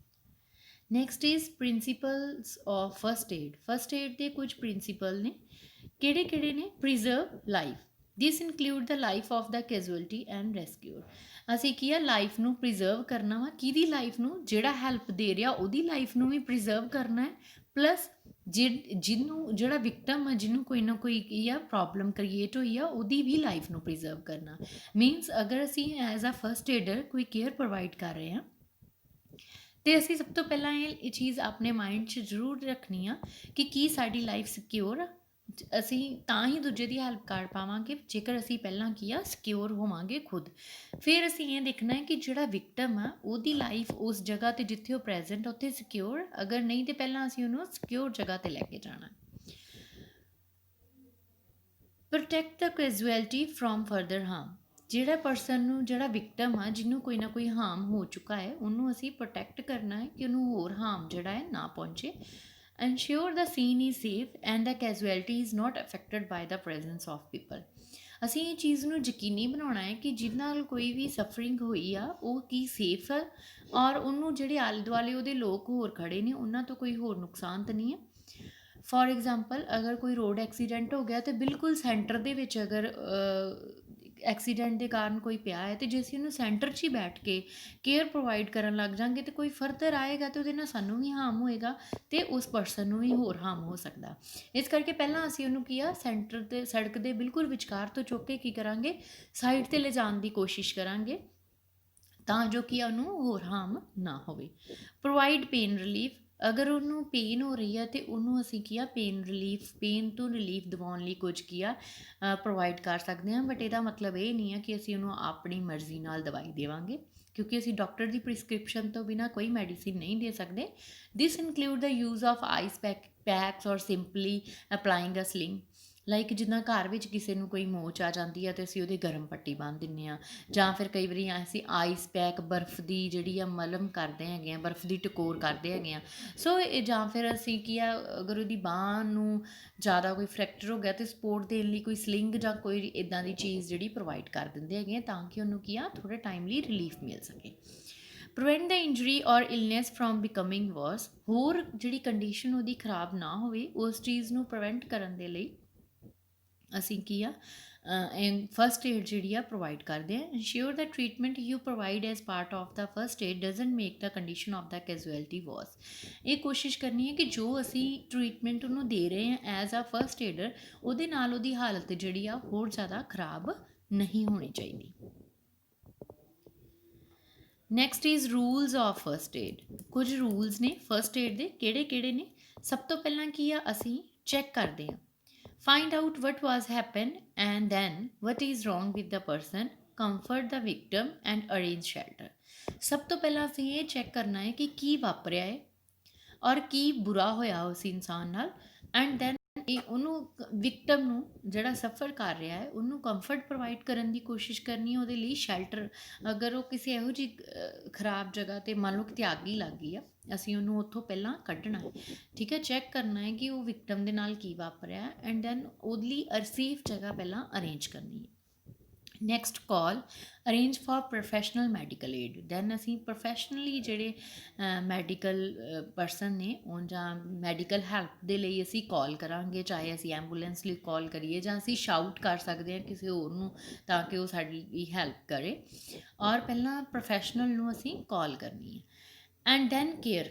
Next is principles of first aid. First aid ਦੇ ਕੁਝ ਪ੍ਰਿੰਸੀਪਲ ਨੇ, ਕਿਹੜੇ ਨੇ? Preserve life, this include the life of the casualty and rescuer. ਅਸੀਂ ਕੀ ਆ ਲਾਈਫ ਨੂੰ ਪ੍ਰੀਜ਼ਰਵ ਕਰਨਾ ਵਾ, ਕਿਹਦੀ ਲਾਈਫ ਨੂੰ? ਜਿਹੜਾ ਹੈਲਪ ਦੇ ਰਿਹਾ ਉਹਦੀ ਲਾਈਫ ਨੂੰ ਵੀ ਪ੍ਰੀਜ਼ਰਵ ਕਰਨਾ ਹੈ, ਪਲੱਸ ਜਿਹੜਾ ਵਿਕਟਮ ਆ, ਜਿਹਨੂੰ ਕੋਈ ਨਾ ਕੋਈ ਕੀ ਆ ਪ੍ਰੋਬਲਮ ਕ੍ਰੀਏਟ ਹੋਈ ਆ, ਉਹਦੀ ਵੀ ਲਾਈਫ ਨੂੰ ਪ੍ਰੀਜ਼ਰਵ ਕਰਨਾ। ਮੀਨਸ ਅਗਰ ਅਸੀਂ ਐਜ਼ ਅ ਫਸਟ ਏਡਰ ਕੋਈ ਕੇਅਰ ਪ੍ਰੋਵਾਈਡ ਕਰ ਰਹੇ ਹਾਂ ਅਤੇ ਅਸੀਂ ਸਭ ਤੋਂ ਪਹਿਲਾਂ ਇਹ ਚੀਜ਼ ਆਪਣੇ ਮਾਈਂਡ 'ਚ ਜ਼ਰੂਰ ਰੱਖਣੀ ਆ ਕਿ ਕੀ ਸਾਡੀ ਲਾਈਫ ਸਿਕਿਉਰ ਆ। ਅਸੀਂ ਤਾਂ ਹੀ ਦੂਜੇ ਦੀ ਹੈਲਪ ਕਰ ਪਾਵਾਂਗੇ ਜੇਕਰ ਅਸੀਂ ਪਹਿਲਾਂ ਕੀ ਆ ਸਿਕਿਉਰ ਹੋਵਾਂਗੇ ਖੁਦ। ਫਿਰ ਅਸੀਂ ਇਹ ਦੇਖਣਾ ਹੈ ਕਿ ਜਿਹੜਾ ਵਿਕਟਮ ਆ ਉਹਦੀ ਲਾਈਫ ਉਸ ਜਗ੍ਹਾ 'ਤੇ ਜਿੱਥੇ ਉਹ ਪ੍ਰੈਜ਼ੈਂਟ ਉੱਥੇ ਸਿਕਿਉਰ, ਅਗਰ ਨਹੀਂ ਤਾਂ ਪਹਿਲਾਂ ਅਸੀਂ ਉਹਨੂੰ ਸਿਕਿਉਰ ਜਗ੍ਹਾ 'ਤੇ ਲੈ ਕੇ ਜਾਣਾ। Protect the casualty from further ਹਾਰਮ। ਜਿਹੜਾ ਪਰਸਨ ਨੂੰ, ਜਿਹੜਾ ਵਿਕਟਮ ਆ ਜਿਹਨੂੰ ਕੋਈ ਨਾ ਕੋਈ ਹਾਰਮ ਹੋ ਚੁੱਕਾ ਹੈ, ਉਹਨੂੰ ਅਸੀਂ ਪ੍ਰੋਟੈਕਟ ਕਰਨਾ ਹੈ ਕਿ ਉਹਨੂੰ ਹੋਰ ਹਾਰਮ ਜਿਹੜਾ ਹੈ ਨਾ ਪਹੁੰਚੇ। Ensure the scene is safe and the casualty is not affected by the presence of people। ਅਸੀਂ ਇਹ ਚੀਜ਼ ਨੂੰ ਯਕੀਨੀ ਬਣਾਉਣਾ ਹੈ ਕਿ ਜਿਹਦੇ ਨਾਲ ਕੋਈ ਵੀ ਸਫਰਿੰਗ ਹੋਈ ਆ ਉਹ ਕੀ ਸੇਫ ਹੈ ਔਰ ਉਹਨੂੰ ਜਿਹੜੇ ਆਲੇ ਦੁਆਲੇ ਉਹਦੇ ਲੋਕ ਹੋਰ ਖੜੇ ਨੇ ਉਹਨਾਂ ਤੋਂ ਕੋਈ ਹੋਰ ਨੁਕਸਾਨ ਤਾਂ ਨਹੀਂ ਹੈ। ਫੋਰ ਐਗਜ਼ਾਮਪਲ ਅਗਰ ਕੋਈ ਰੋਡ ਐਕਸੀਡੈਂਟ ਹੋ ਗਿਆ ਅਤੇ ਬਿਲਕੁਲ ਸੈਂਟਰ ਦੇ ਵਿੱਚ ਅਗਰ ਐਕਸੀਡੈਂਟ ਦੇ ਕਾਰਨ ਕੋਈ ਪਿਆ ਹੈ ਅਤੇ ਜੇ ਅਸੀਂ ਉਹਨੂੰ ਸੈਂਟਰ 'ਚ ਹੀ ਬੈਠ ਕੇ ਕੇਅਰ ਪ੍ਰੋਵਾਈਡ ਕਰਨ ਲੱਗ ਜਾਂਗੇ ਅਤੇ ਕੋਈ ਫਰਦਰ ਆਏਗਾ ਅਤੇ ਉਹਦੇ ਨਾਲ ਸਾਨੂੰ ਵੀ ਹਾਰਮ ਹੋਏਗਾ ਅਤੇ ਉਸ ਪਰਸਨ ਨੂੰ ਵੀ ਹੋਰ ਹਾਰਮ ਹੋ ਸਕਦਾ। ਇਸ ਕਰਕੇ ਪਹਿਲਾਂ ਅਸੀਂ ਉਹਨੂੰ ਕੀ ਆ ਸੈਂਟਰ 'ਤੇ, ਸੜਕ ਦੇ ਬਿਲਕੁਲ ਵਿਚਕਾਰ ਤੋਂ ਚੁੱਕ ਕੇ ਕੀ ਕਰਾਂਗੇ, ਸਾਈਡ 'ਤੇ ਲਿਜਾਣ ਦੀ ਕੋਸ਼ਿਸ਼ ਕਰਾਂਗੇ ਤਾਂ ਜੋ ਕਿ ਉਹਨੂੰ ਹੋਰ ਹਾਰਮ ਨਾ ਹੋਵੇ। Provide pain relief. ਅਗਰ ਉਹਨੂੰ ਪੇਨ ਹੋ ਰਹੀ ਹੈ ਅਤੇ ਉਹਨੂੰ ਅਸੀਂ ਕੀ ਆ ਪੇਨ ਤੋਂ ਰਿਲੀਫ ਦਿਵਾਉਣ ਲਈ ਕੁਝ ਕੀ ਆ ਪ੍ਰੋਵਾਈਡ ਕਰ ਸਕਦੇ ਹਾਂ, ਬਟ ਇਹਦਾ ਮਤਲਬ ਇਹ ਨਹੀਂ ਹੈ ਕਿ ਅਸੀਂ ਉਹਨੂੰ ਆਪਣੀ ਮਰਜ਼ੀ ਨਾਲ ਦਵਾਈ ਦੇਵਾਂਗੇ, ਕਿਉਂਕਿ ਅਸੀਂ ਡਾਕਟਰ ਦੀ ਪ੍ਰਿਸਕ੍ਰਿਪਸ਼ਨ ਤੋਂ ਬਿਨਾਂ ਕੋਈ ਮੈਡੀਸਿਨ ਨਹੀਂ ਦੇ ਸਕਦੇ। This include the use of ice packs or simply applying a sling. Like ਜਿੱਦਾਂ ਘਰ ਵਿੱਚ ਕਿਸੇ ਨੂੰ ਕੋਈ ਮੋਚ ਆ ਜਾਂਦੀ ਹੈ ਅਤੇ ਅਸੀਂ ਉਹਦੇ ਗਰਮ ਪੱਟੀ ਬੰਨ੍ਹ ਦਿੰਦੇ ਹਾਂ, ਜਾਂ ਫਿਰ ਕਈ ਵਾਰੀ ਅਸੀਂ ਆਈਸ ਪੈਕ ਬਰਫ਼ ਦੀ ਜਿਹੜੀ ਆ ਮਲਮ ਕਰਦੇ ਹੈਗੇ ਆ, ਬਰਫ਼ ਦੀ ਟਕੋਰ ਕਰਦੇ ਹੈਗੇ ਆ। ਸੋ ਇਹ ਜਾਂ ਫਿਰ ਅਸੀਂ ਕੀ ਆ ਅਗਰ ਉਹਦੀ ਬਾਂਹ ਨੂੰ ਜ਼ਿਆਦਾ ਕੋਈ ਫ੍ਰੈਕਚਰ ਹੋ ਗਿਆ ਅਤੇ ਸਪੋਰਟ ਦੇਣ ਲਈ ਕੋਈ ਸਲਿੰਗ ਜਾਂ ਕੋਈ ਇੱਦਾਂ ਦੀ ਚੀਜ਼ ਜਿਹੜੀ ਪ੍ਰੋਵਾਈਡ ਕਰ ਦਿੰਦੇ ਹੈਗੇ ਆ ਤਾਂ ਕਿ ਉਹਨੂੰ ਕੀ ਆ ਥੋੜ੍ਹੇ ਟਾਈਮ ਲਈ ਰਿਲੀਫ ਮਿਲ ਸਕੇ। ਪ੍ਰੀਵੈਂਟ ਦਾ ਇੰਜਰੀ ਔਰ ਇਲਨੈਸ ਫਰੋਮ ਬਿਕਮਿੰਗ ਵਰਸ। ਹੋਰ ਜਿਹੜੀ ਕੰਡੀਸ਼ਨ ਉਹਦੀ ਖਰਾਬ ਨਾ ਹੋਵੇ ਉਸ ਚੀਜ਼ ਨੂੰ ਪ੍ਰੀਵੈਂਟ ਕਰਨ ਦੇ ਲਈ ਅਸੀਂ ਕੀ ਆ ਫਸਟ ਏਡ ਜਿਹੜੀ ਆ ਪ੍ਰੋਵਾਈਡ ਕਰਦੇ ਹਾਂ। Ensure the treatment you provide as part of the first aid doesn't make the condition of the casualty worse. ਇਹ ਕੋਸ਼ਿਸ਼ ਕਰਨੀ ਹੈ ਕਿ ਜੋ ਅਸੀਂ ਟਰੀਟਮੈਂਟ ਉਹਨੂੰ ਦੇ ਰਹੇ ਹਾਂ ਐਜ਼ ਆ ਫਸਟ ਏਡਰ, ਉਹਦੇ ਨਾਲ ਉਹਦੀ ਹਾਲਤ ਜਿਹੜੀ ਆ ਹੋਰ ਜ਼ਿਆਦਾ ਖਰਾਬ ਨਹੀਂ ਹੋਣੀ ਚਾਹੀਦੀ। Next is rules of first aid. ਕੁਝ ਰੂਲਸ ਨੇ ਫਸਟ ਏਡ ਦੇ, ਕਿਹੜੇ ਨੇ? ਸਭ ਤੋਂ ਪਹਿਲਾਂ ਕੀ ਆ ਅਸੀਂ ਚੈੱਕ ਕਰਦੇ ਹਾਂ, find out what was happened and then what is wrong with the person, comfort the victim and arrange shelter। ਸਭ ਤੋਂ ਪਹਿਲਾਂ ਅਸੀਂ ਇਹ ਚੈੱਕ ਕਰਨਾ ਹੈ ਕਿ ਕੀ ਵਾਪਰਿਆ ਹੈ ਔਰ ਕੀ ਬੁਰਾ ਹੋਇਆ ਉਸ ਇਨਸਾਨ ਨਾਲ, ਐਂਡ ਦੈਨ ਇਹ ਉਹਨੂੰ ਵਿਕਟਮ ਨੂੰ ਜਿਹੜਾ ਸਫਰ ਕਰ ਰਿਹਾ ਹੈ ਉਹਨੂੰ ਕੰਫਰਟ ਪ੍ਰੋਵਾਈਡ ਕਰਨ ਦੀ ਕੋਸ਼ਿਸ਼ ਕਰਨੀ ਹੈ, ਉਹਦੇ ਲਈ ਸ਼ੈਲਟਰ, ਅਗਰ ਉਹ ਕਿਸੇ ਇਹੋ ਜਿਹੀ ਖਰਾਬ ਜਗ੍ਹਾ 'ਤੇ ਮੰਨ ਲਓ ਕਿ ਅੱਗ ਹੀ ਲੱਗ ਗਈ ਆ, ਅਸੀਂ ਉਹਨੂੰ ਉੱਥੋਂ ਪਹਿਲਾਂ ਕੱਢਣਾ ਹੈ, ਠੀਕ ਹੈ, ਚੈੱਕ ਕਰਨਾ ਹੈ ਕਿ ਉਹ ਵਿਕਟਮ ਦੇ ਨਾਲ ਕੀ ਵਾਪਰਿਆ, ਐਂਡ ਦੈਨ ਉਹਦੇ ਲਈ ਸੇਫ ਜਗ੍ਹਾ ਪਹਿਲਾਂ ਅਰੇਂਜ ਕਰਨੀ ਹੈ। Next call arrange for professional medical aid. Then ਅਸੀਂ ਪ੍ਰੋਫੈਸ਼ਨਲੀ ਜਿਹੜੇ ਮੈਡੀਕਲ ਪਰਸਨ ਨੇ ਉਹ ਜਾਂ ਮੈਡੀਕਲ ਹੈਲਪ ਦੇ ਲਈ ਅਸੀਂ ਕਾਲ ਕਰਾਂਗੇ, ਚਾਹੇ ਅਸੀਂ ਐਂਬੂਲੈਂਸ ਲਈ ਕਾਲ ਕਰੀਏ ਜਾਂ ਅਸੀਂ ਸ਼ਾਊਟ ਕਰ ਸਕਦੇ ਹਾਂ ਕਿਸੇ ਹੋਰ ਨੂੰ ਤਾਂ ਕਿ ਉਹ ਸਾਡੀ ਹੈਲਪ ਕਰੇ, ਔਰ ਪਹਿਲਾਂ ਪ੍ਰੋਫੈਸ਼ਨਲ ਨੂੰ ਅਸੀਂ ਕਾਲ ਕਰਨੀ ਹੈ। And then care,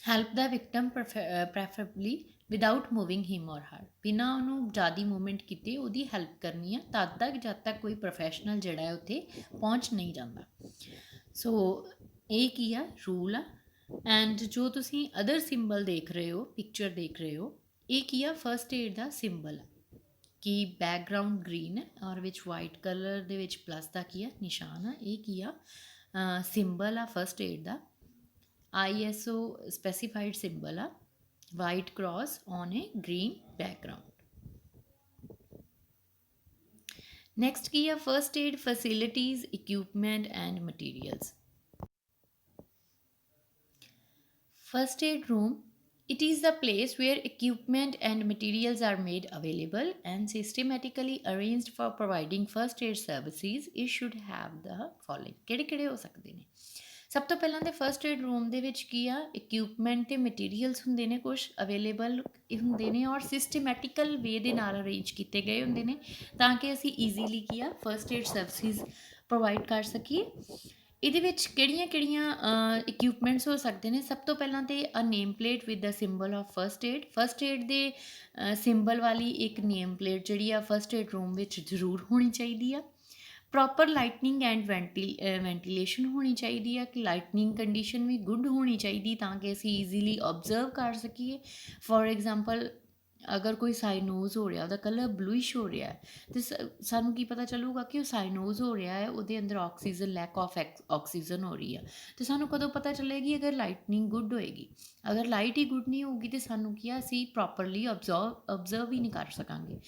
help the victim preferably without moving him or her, ਬਿਨਾਂ ਉਹਨੂੰ ਜ਼ਿਆਦਾ ਮੂਵਮੈਂਟ ਕੀਤੇ ਉਹਦੀ ਹੈਲਪ ਕਰਨੀ ਆ ਤਦ ਤੱਕ ਜਦ ਤੱਕ ਕੋਈ ਪ੍ਰੋਫੈਸ਼ਨਲ ਜਿਹੜਾ ਹੈ ਉੱਥੇ ਪਹੁੰਚ ਨਹੀਂ ਜਾਂਦਾ। ਸੋ ਇਹ ਕੀ ਆ, ਰੂਲ ਆ। ਐਂਡ ਜੋ ਤੁਸੀਂ ਅਦਰ ਸਿੰਬਲ ਦੇਖ ਰਹੇ ਹੋ, ਪਿਕਚਰ ਦੇਖ ਰਹੇ ਹੋ, ਇਹ ਕੀ ਆ, ਫਸਟ ਏਡ ਦਾ ਸਿੰਬਲ ਆ ਕਿ ਬੈਕਗਰਾਊਂਡ ਗ੍ਰੀਨ ਹੈ ਔਰ ਵਿੱਚ ਵਾਈਟ ਕਲਰ ਦੇ ਵਿੱਚ ਪਲੱਸ ਦਾ ਕੀ ਆ, ਨਿਸ਼ਾਨ ਆ। ਇਹ ਕੀ ਆ, ਸਿੰਬਲ ਆ first aid the, ISO specified symbol a white cross on a green background. Next ਕੀ ਆ, first aid facilities, equipment and materials. First aid room, it is the place where equipment and materials are made available and systematically arranged for providing first aid services. It should have the following. ਕਿਹੜੇ ਹੋ ਸਕਦੇ ਨੇ? ਸਭ ਤੋਂ ਪਹਿਲਾਂ ਤਾਂ first aid room ਦੇ ਵਿੱਚ ਕੀ ਆ, ਇਕਵਿਪਮੈਂਟ ਅਤੇ ਮਟੀਰੀਅਲਸ ਹੁੰਦੇ ਨੇ, ਕੁਛ ਅਵੇਲੇਬਲ ਹੁੰਦੇ ਨੇ ਔਰ ਸਿਸਟਮੈਟੀਕਲ ਵੇ ਦੇ ਨਾਲ ਅਰੇਂਜ ਕੀਤੇ ਗਏ ਹੁੰਦੇ ਨੇ ਤਾਂ ਕਿ ਅਸੀਂ ਈਜ਼ੀਲੀ ਕੀ ਆ, ਫਸਟ ਏਡ ਸਰਵਿਸਿਜ਼ ਪ੍ਰੋਵਾਈਡ ਕਰ ਸਕੀਏ। ਇਹਦੇ ਵਿੱਚ ਕਿਹੜੀਆਂ ਇਕਵਿਪਮੈਂਟਸ ਹੋ ਸਕਦੇ ਨੇ? ਸਭ ਤੋਂ ਪਹਿਲਾਂ ਤਾਂ a name plate with the symbol of first aid. First aid ਦੇ ਸਿੰਬਲ ਵਾਲੀ ਇੱਕ ਨੇਮ ਪਲੇਟ ਜਿਹੜੀ ਆ ਫਸਟ ਏਡ ਰੂਮ ਵਿੱਚ ਜ਼ਰੂਰ ਹੋਣੀ ਚਾਹੀਦੀ ਆ। ਪ੍ਰੋਪਰ ਲਾਈਟਨਿੰਗ ਐਂਡ ਵੈਂਟੀਲੇਸ਼ਨ ਹੋਣੀ ਚਾਹੀਦੀ ਆ ਕਿ ਲਾਈਟਨਿੰਗ ਕੰਡੀਸ਼ਨ ਵੀ ਗੁੱਡ ਹੋਣੀ ਚਾਹੀਦੀ ਤਾਂ ਕਿ ਅਸੀਂ ਈਜ਼ੀਲੀ ਓਬਜ਼ਰਵ ਕਰ ਸਕੀਏ। ਫੋਰ ਐਗਜ਼ਾਮਪਲ, ਅਗਰ ਕੋਈ ਸਾਈਨੋਜ਼ ਹੋ ਰਿਹਾ, ਉਹਦਾ ਕਲਰ ਬਲੂਇਸ਼ ਹੋ ਰਿਹਾ ਅਤੇ ਸਾਨੂੰ ਕੀ ਪਤਾ ਚੱਲੂਗਾ ਕਿ ਉਹ ਸਾਈਨੋਜ਼ ਹੋ ਰਿਹਾ ਹੈ, ਉਹਦੇ ਅੰਦਰ ਆਕਸੀਜਨ, ਲੈਕ ਆਫ ਆਕਸੀਜਨ ਹੋ ਰਹੀ ਆ, ਅਤੇ ਸਾਨੂੰ ਕਦੋਂ ਪਤਾ ਚੱਲੇਗੀ? ਅਗਰ ਲਾਈਟਨਿੰਗ ਗੁੱਡ ਹੋਏਗੀ। ਅਗਰ ਲਾਈਟ ਹੀ ਗੁੱਡ ਨਹੀਂ ਹੋਊਗੀ ਤਾਂ ਸਾਨੂੰ ਕੀ ਆ, ਅਸੀਂ ਪ੍ਰੋਪਰਲੀ ਓਬਜ਼ਰਵ ਹੀ ਨਹੀਂ ਕਰ ਸਕਾਂਗੇ।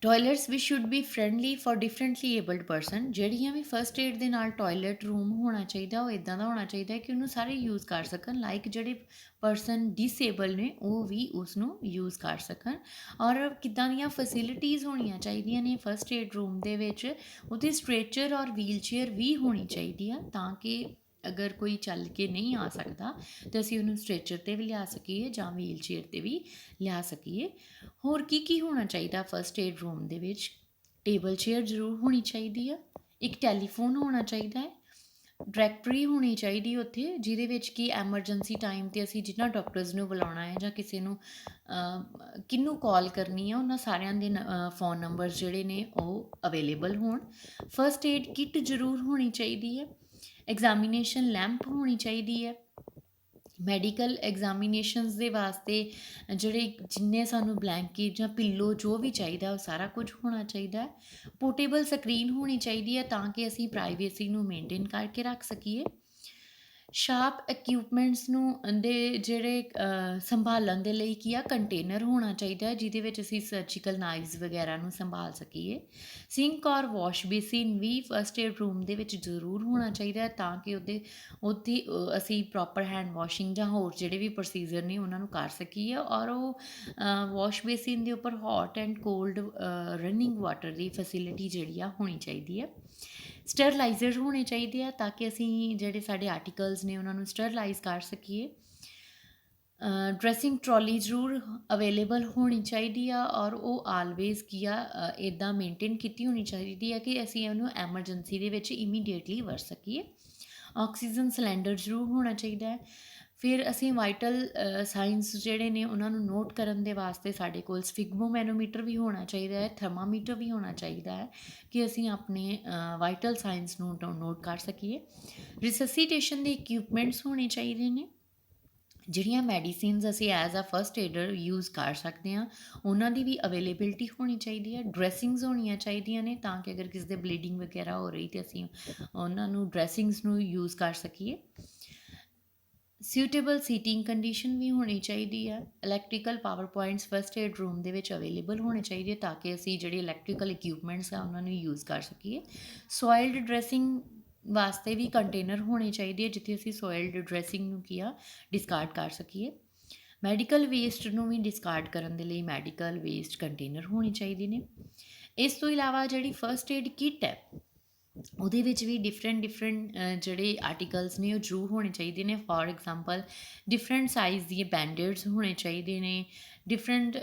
ਟੋਇਲਟਸ ਵੀ should be friendly for differently abled person. ਜਿਹੜੀਆਂ ਵੀ ਫਸਟ ਏਡ ਦੇ ਨਾਲ ਟੋਇਲਟ ਰੂਮ ਹੋਣਾ ਚਾਹੀਦਾ ਉਹ ਇੱਦਾਂ ਦਾ ਹੋਣਾ ਚਾਹੀਦਾ ਕਿ ਉਹਨੂੰ ਸਾਰੇ ਯੂਜ਼ ਕਰ ਸਕਣ, ਲਾਈਕ ਜਿਹੜੇ ਪਰਸਨ ਡਿਸੇਬਲ ਨੇ ਉਹ ਵੀ ਉਸ ਨੂੰ ਯੂਜ਼ ਕਰ ਸਕਣ। ਔਰ ਕਿੱਦਾਂ ਦੀਆਂ ਫੈਸਿਲਿਟੀਜ਼ ਹੋਣੀਆਂ ਚਾਹੀਦੀਆਂ ਨੇ ਫਸਟ ਏਡ ਰੂਮ ਦੇ ਵਿੱਚ? ਉਹਦੇ ਸਟ੍ਰੈਚਰ ਔਰ ਵੀਲ ਚੇਅਰ ਵੀ ਹੋਣੀ ਚਾਹੀਦੀ ਆ ਤਾਂ ਕਿ ਅਗਰ ਕੋਈ ਚੱਲ ਕੇ ਨਹੀਂ ਆ ਸਕਦਾ ਤਾਂ ਅਸੀਂ ਉਹਨੂੰ ਸਟ੍ਰੈਚਰ 'ਤੇ ਵੀ ਲਿਆ ਸਕੀਏ ਜਾਂ ਵੀਲ ਚੇਅਰ 'ਤੇ ਵੀ ਲਿਆ ਸਕੀਏ। ਹੋਰ ਕੀ ਹੋਣਾ ਚਾਹੀਦਾ ਫਸਟ ਏਡ ਰੂਮ ਦੇ ਵਿੱਚ? ਟੇਬਲ ਚੇਅਰ ਜ਼ਰੂਰ ਹੋਣੀ ਚਾਹੀਦੀ ਆ, ਇੱਕ ਟੈਲੀਫੋਨ ਹੋਣਾ ਚਾਹੀਦਾ ਹੈ, ਡਾਇਰੈਕਟਰੀ ਹੋਣੀ ਚਾਹੀਦੀ ਉੱਥੇ ਜਿਹਦੇ ਵਿੱਚ ਕਿ ਐਮਰਜੈਂਸੀ ਟਾਈਮ 'ਤੇ ਅਸੀਂ ਜਿਨ੍ਹਾਂ ਡਾਕਟਰਸ ਨੂੰ ਬੁਲਾਉਣਾ ਹੈ ਜਾਂ ਕਿਸੇ ਨੂੰ ਕਿਹਨੂੰ ਕਾਲ ਕਰਨੀ ਆ ਉਹਨਾਂ ਸਾਰਿਆਂ ਦੇ ਫੋਨ ਨੰਬਰਸ ਜਿਹੜੇ ਨੇ ਉਹ ਅਵੇਲੇਬਲ ਹੋਣ। ਫਸਟ ਏਡ ਕਿੱਟ ਜ਼ਰੂਰ ਹੋਣੀ ਚਾਹੀਦੀ ਹੈ, ਐਗਜ਼ਾਮੀਨੇਸ਼ਨ ਲੈਂਪ ਹੋਣੀ ਚਾਹੀਦੀ ਹੈ। ਮੈਡੀਕਲ ਐਗਜ਼ਾਮੀਨੇਸ਼ਨਸ ਦੇ ਵਾਸਤੇ ਜਿੰਨੇ ਸਾਨੂੰ ਬਲੈਂਕਿਟ ਜਾਂ ਪਿੱਲੋ ਜੋ ਵੀ ਚਾਹੀਦਾ ਉਹ ਸਾਰਾ ਕੁਝ ਹੋਣਾ ਚਾਹੀਦਾ ਹੈ। ਪੋਰਟੇਬਲ ਸਕਰੀਨ ਹੋਣੀ ਚਾਹੀਦੀ ਹੈ ਤਾਂ ਕਿ ਅਸੀਂ ਪ੍ਰਾਈਵੇਸੀ ਨੂੰ ਮੇਨਟੇਨ ਕਰਕੇ ਰੱਖ ਸਕੀਏ। ਸ਼ਾਰਪ ਇਕਵਿਪਮੈਂਟਸ ਨੂੰ ਜਿਹੜੇ ਸੰਭਾਲਣ ਦੇ ਲਈ ਕੀ ਆ, ਕੰਟੇਨਰ ਹੋਣਾ ਚਾਹੀਦਾ ਜਿਹਦੇ ਵਿੱਚ ਅਸੀਂ ਸਰਜੀਕਲ ਨਾਈਵਸ ਵਗੈਰਾ ਨੂੰ ਸੰਭਾਲ ਸਕੀਏ। ਸਿੰਕ ਔਰ ਵਾਸ਼ ਬੇਸਿਨ ਵੀ ਫਸਟ ਏਡ ਰੂਮ ਦੇ ਵਿੱਚ ਜ਼ਰੂਰ ਹੋਣਾ ਚਾਹੀਦਾ ਤਾਂ ਕਿ ਉੱਥੇ ਅਸੀਂ ਪ੍ਰੋਪਰ ਹੈਂਡ ਵਾਸ਼ਿੰਗ ਜਾਂ ਹੋਰ ਜਿਹੜੇ ਵੀ ਪ੍ਰੋਸੀਜਰ ਨੇ ਉਹਨਾਂ ਨੂੰ ਕਰ ਸਕੀਏ। ਔਰ ਉਹ ਵਾਸ਼ ਬੇਸਿਨ ਦੇ ਉੱਪਰ hot and cold running water the facility ਜਿਹੜੀ ਆ ਹੋਣੀ ਚਾਹੀਦੀ ਹੈ। ਸਟਰਲਾਈਜ਼ਰ ਹੋਣੇ ਚਾਹੀਦੇ ਆ ਤਾਂ ਕਿ ਅਸੀਂ ਜਿਹੜੇ ਸਾਡੇ ਆਰਟੀਕਲਸ ਨੇ ਉਹਨਾਂ ਨੂੰ ਸਟਰਲਾਈਜ਼ ਕਰ ਸਕੀਏ। ਡਰੈਸਿੰਗ ਟਰੋਲੀ ਜ਼ਰੂਰ ਅਵੇਲੇਬਲ ਹੋਣੀ ਚਾਹੀਦੀ ਆ ਔਰ ਉਹ ਆਲਵੇਜ਼ ਕੀ ਆ, ਇੱਦਾਂ ਮੇਨਟੇਨ ਕੀਤੀ ਹੋਣੀ ਚਾਹੀਦੀ ਆ ਕਿ ਅਸੀਂ ਉਹਨੂੰ ਐਮਰਜੈਂਸੀ ਦੇ ਵਿੱਚ ਇਮੀਡੀਏਟਲੀ ਵਰਤ ਸਕੀਏ। ਆਕਸੀਜਨ ਸਿਲੰਡਰ ਜ਼ਰੂਰ ਹੋਣਾ ਚਾਹੀਦਾ ਹੈ। ਫਿਰ ਅਸੀਂ ਵਾਈਟਲ ਸਾਇੰਸ ਜਿਹੜੇ ਨੇ ਉਹਨਾਂ ਨੂੰ ਨੋਟ ਕਰਨ ਦੇ ਵਾਸਤੇ ਸਾਡੇ ਕੋਲ ਸਫਿਗਮੋਮੈਨੋਮੀਟਰ ਵੀ ਹੋਣਾ ਚਾਹੀਦਾ ਹੈ, ਥਰਮਾਮੀਟਰ ਵੀ ਹੋਣਾ ਚਾਹੀਦਾ ਹੈ ਕਿ ਅਸੀਂ ਆਪਣੇ ਵਾਈਟਲ ਸਾਇੰਸ ਨੂੰ ਨੋਟ ਕਰ ਸਕੀਏ। ਰਿਸਸੀਟੇਸ਼ਨ ਦੇ ਇਕਵਿਪਮੈਂਟਸ ਹੋਣੇ ਚਾਹੀਦੇ ਨੇ ਜਿਹੜੀਆਂ ਮੈਡੀਸਿਨਸ ਅਸੀਂ as a first aider use ਕਰ ਸਕਦੇ ਹਾਂ, ਉਹਨਾਂ ਦੀ ਵੀ ਅਵੇਲੇਬਿਲਿਟੀ ਹੋਣੀ ਚਾਹੀਦੀ ਹੈ। ਡਰੈਸਿੰਗਸ ਹੋਣੀਆਂ ਚਾਹੀਦੀਆਂ ਨੇ ਤਾਂ ਕਿ ਅਗਰ ਕਿਸੇ ਦੇ ਬਲੀਡਿੰਗ ਵਗੈਰਾ ਹੋ ਰਹੀ ਤੇ ਅਸੀਂ ਉਹਨਾਂ ਨੂੰ ਡਰੈਸਿੰਗਸ ਨੂੰ ਯੂਜ਼ ਕਰ ਸਕੀਏ। ਸਿਊਟੇਬਲ ਸੀਟਿੰਗ ਕੰਡੀਸ਼ਨ ਵੀ ਹੋਣੀ ਚਾਹੀਦੀ ਹੈ। Electrical power points first aid room ਦੇ ਵਿੱਚ ਅਵੇਲੇਬਲ ਹੋਣੇ ਚਾਹੀਦੇ ਤਾਂ ਕਿ ਅਸੀਂ ਜਿਹੜੇ ਇਲੈਕਟ੍ਰੀਕਲ ਇਕਵਿਪਮੈਂਟਸ ਆ ਉਹਨਾਂ ਨੂੰ ਯੂਜ਼ ਕਰ ਸਕੀਏ। ਸੋਇਲਡ ਡਰੈਸਿੰਗ ਵਾਸਤੇ ਵੀ ਕੰਟੇਨਰ ਹੋਣੇ ਚਾਹੀਦੇ ਆ ਜਿੱਥੇ ਅਸੀਂ ਸੋਇਲਡ ਡਰੈਸਿੰਗ ਨੂੰ ਕੀ ਆ ਡਿਸਕਾਰਡ ਕਰ ਸਕੀਏ। ਮੈਡੀਕਲ ਵੇਸਟ ਨੂੰ ਵੀ ਡਿਸਕਾਰਡ ਕਰਨ ਦੇ ਲਈ ਮੈਡੀਕਲ ਵੇਸਟ ਕੰਟੇਨਰ ਹੋਣੇ ਚਾਹੀਦੇ ਨੇ। ਇਸ ਤੋਂ ਇਲਾਵਾ ਜਿਹੜੀ ਫਸਟ ਏਡ ਕਿੱਟ ਹੈ ਉਹਦੇ ਵਿੱਚ ਵੀ ਡਿਫਰੈਂਟ ਜਿਹੜੇ ਆਰਟੀਕਲਸ ਨੇ ਉਹ ਜ਼ਰੂਰ ਹੋਣੇ ਚਾਹੀਦੇ ਨੇ। ਫੋਰ ਐਗਜ਼ਾਮਪਲ ਡਿਫਰੈਂਟ ਸਾਈਜ਼ ਦੀਆਂ ਬੈਂਡੇਡਸ ਹੋਣੇ ਚਾਹੀਦੇ ਨੇ। ਡਿਫਰੈਂਟ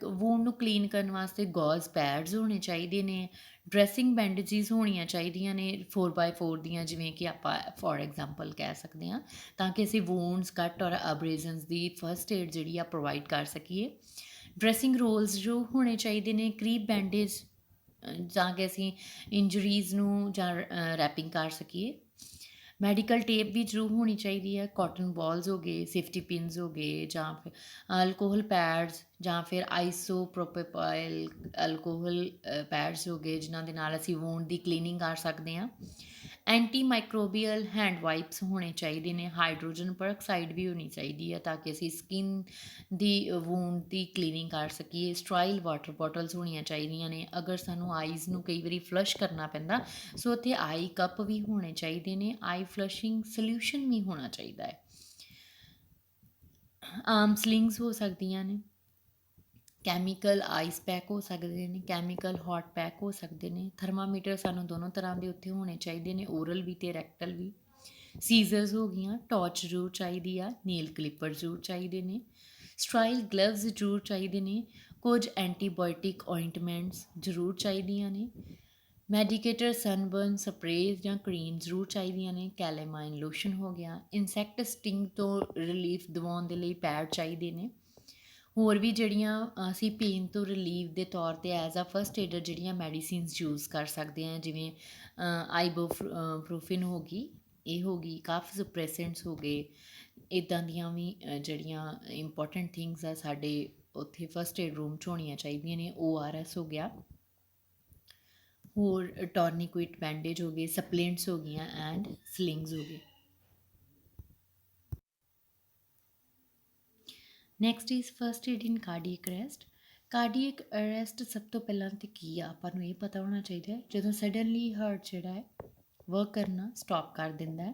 ਵੂੰਡ ਨੂੰ ਕਲੀਨ ਕਰਨ ਵਾਸਤੇ ਗੌਜ਼ ਪੈਡਸ ਹੋਣੇ ਚਾਹੀਦੇ ਨੇ। ਡਰੈਸਿੰਗ ਬੈਂਡੇਜਿਸ ਹੋਣੀਆਂ ਚਾਹੀਦੀਆਂ ਨੇ 4x4 ਦੀਆਂ, ਜਿਵੇਂ ਕਿ ਆਪਾਂ ਫੋਰ ਐਗਜ਼ਾਮਪਲ ਕਹਿ ਸਕਦੇ ਹਾਂ, ਤਾਂ ਕਿ ਅਸੀਂ ਵੂੰਡਸ ਕੱਟ ਔਰ ਅਬਰੇਜ਼ਨਸ ਦੀ ਫਸਟ ਏਡ ਜਿਹੜੀ ਆ ਪ੍ਰੋਵਾਈਡ ਕਰ ਸਕੀਏ। ਡਰੈਸਿੰਗ ਰੋਲਸ ਜੋ ਹੋਣੇ ਚਾਹੀਦੇ ਨੇ, ਕਰੀਪ ਬੈਂਡੇਜ ਤਾਂ ਕਿ ਅਸੀਂ ਇੰਜਰੀਜ਼ ਨੂੰ ਜਾਂ ਰੈਪਿੰਗ ਕਰ ਸਕੀਏ। ਮੈਡੀਕਲ ਟੇਪ ਵੀ ਜ਼ਰੂਰ ਹੋਣੀ ਚਾਹੀਦੀ ਹੈ। ਕਾਟਨ ਬਾਲਸ ਹੋ ਗਏ, ਸੇਫਟੀ ਪਿੰਸ ਹੋ ਗਏ, ਜਾਂ ਫਿਰ ਅਲਕੋਹਲ ਪੈਡਸ, ਜਾਂ ਫਿਰ ਆਈਸੋਪ੍ਰੋਪਾਈਲ ਅਲਕੋਹਲ ਪੈਡਸ ਹੋ ਗਏ ਜਿਨ੍ਹਾਂ ਦੇ ਨਾਲ ਅਸੀਂ ਵੂੰਡ ਦੀ ਕਲੀਨਿੰਗ ਕਰ ਸਕਦੇ ਹਾਂ। ਐਂਟੀ ਮਾਈਕਰੋਬੀਅਲ ਹੈਂਡ ਵਾਈਪਸ ਹੋਣੇ ਚਾਹੀਦੇ ਨੇ। ਹਾਈਡਰੋਜਨ ਪਰਆਕਸਾਈਡ ਵੀ ਹੋਣੀ ਚਾਹੀਦੀ ਹੈ ਤਾਂ ਕਿ ਅਸੀਂ ਸਕਿਨ ਦੀ ਵੂੰਡ ਦੀ ਕਲੀਨਿੰਗ ਕਰ ਸਕੀਏ। ਸਟਰਾਈਲ ਵਾਟਰ ਬੋਟਲਸ ਹੋਣੀਆਂ ਚਾਹੀਦੀਆਂ ਨੇ ਅਗਰ ਸਾਨੂੰ ਆਈਜ਼ ਨੂੰ ਕਈ ਵਾਰੀ ਫਲਸ਼ ਕਰਨਾ ਪੈਂਦਾ, ਸੋ ਉੱਥੇ ਆਈ ਕੱਪ ਵੀ ਹੋਣੇ ਚਾਹੀਦੇ ਨੇ। ਆਈ ਫਲਸ਼ਿੰਗ ਸਲਿਊਸ਼ਨ ਵੀ ਹੋਣਾ ਚਾਹੀਦਾ ਹੈ। ਆਰਮ ਸਲਿੰਗਸ ਹੋ ਸਕਦੀਆਂ ਨੇ। ਕੈਮੀਕਲ ਆਈਸ ਪੈਕ ਹੋ ਸਕਦੇ ਨੇ, ਕੈਮੀਕਲ ਹੌਟ ਪੈਕ ਹੋ ਸਕਦੇ ਨੇ। ਥਰਮਾਮੀਟਰ ਸਾਨੂੰ ਦੋਨੋਂ ਤਰ੍ਹਾਂ ਦੇ ਉੱਥੇ ਹੋਣੇ ਚਾਹੀਦੇ ਨੇ, ਓਰਲ ਵੀ ਅਤੇ ਰੈਕਟਲ ਵੀ। ਸੀਜ਼ਰਸ ਹੋ ਗਈਆਂ, ਟੌਰਚ ਜ਼ਰੂਰ ਚਾਹੀਦੀ ਆ, ਨੇਲ ਕਲਿੱਪਰ ਜ਼ਰੂਰ ਚਾਹੀਦੇ ਨੇ। ਸਟਰਾਈਲ ਗਲਵਜ਼ ਜ਼ਰੂਰ ਚਾਹੀਦੇ ਨੇ। ਕੁਝ ਐਂਟੀਬਾਇਓਟਿਕ ਓਇੰਟਮੈਂਟਸ ਜ਼ਰੂਰ ਚਾਹੀਦੀਆਂ ਨੇ। ਮੈਡੀਕੇਟਰ ਸਨਬਰਨ ਸਪਰੇਅ ਜਾਂ ਕਰੀਮ ਜ਼ਰੂਰ ਚਾਹੀਦੀਆਂ ਨੇ। ਕੈਲੇਮਾਈਨ ਲੋਸ਼ਨ ਹੋ ਗਿਆ। ਇਨਸੈਕਟ ਸਟਿੰਗ ਤੋਂ ਰਿਲੀਫ ਦਿਵਾਉਣ ਦੇ ਲਈ ਪੈਡ ਚਾਹੀਦੇ ਨੇ। ਹੋਰ ਵੀ ਜਿਹੜੀਆਂ ਅਸੀਂ ਪੇਨ ਤੋਂ ਰਿਲੀਵ ਦੇ ਤੌਰ 'ਤੇ ਐਜ਼ ਆ ਫਸਟ ਏਡਰ ਜਿਹੜੀਆਂ ਮੈਡੀਸਿਨਸ ਯੂਜ਼ ਕਰ ਸਕਦੇ ਹਾਂ, ਜਿਵੇਂ ਆਈਬੋਫਰੂਫਿਨ ਹੋ ਗਈ, ਇਹ ਹੋ ਗਈ, ਕਫ ਸੁਪਰੈਸੈਂਟਸ ਹੋ ਗਏ। ਇੱਦਾਂ ਦੀਆਂ ਵੀ ਜਿਹੜੀਆਂ ਇੰਪੋਰਟੈਂਟ ਥਿੰਗਸ ਆ ਸਾਡੇ ਉੱਥੇ ਫਸਟ ਏਡ ਰੂਮ 'ਚ ਹੋਣੀਆਂ ਚਾਹੀਦੀਆਂ ਨੇ। ORS ਹੋ ਗਿਆ, ਹੋਰ ਟੋਰਨੀਕੁਇਟ ਬੈਂਡੇਜ ਹੋ ਗਏ, ਸਪਲੈਂਟਸ ਹੋ ਗਈਆਂ ਐਂਡ ਸਲਿੰਗਸ ਹੋ ਗਏ। Next is first aid in cardiac arrest. Cardiac arrest ਸਭ ਤੋਂ ਪਹਿਲਾਂ ਤਾਂ ਕੀ ਆ, ਆਪਾਂ ਨੂੰ ਇਹ ਪਤਾ ਹੋਣਾ ਚਾਹੀਦਾ ਹੈ ਜਦੋਂ ਸਡਨਲੀ ਹਾਰਟ ਜਿਹੜਾ ਹੈ ਵਰਕ ਕਰਨਾ ਸਟਾਪ ਕਰ ਦਿੰਦਾ ਹੈ,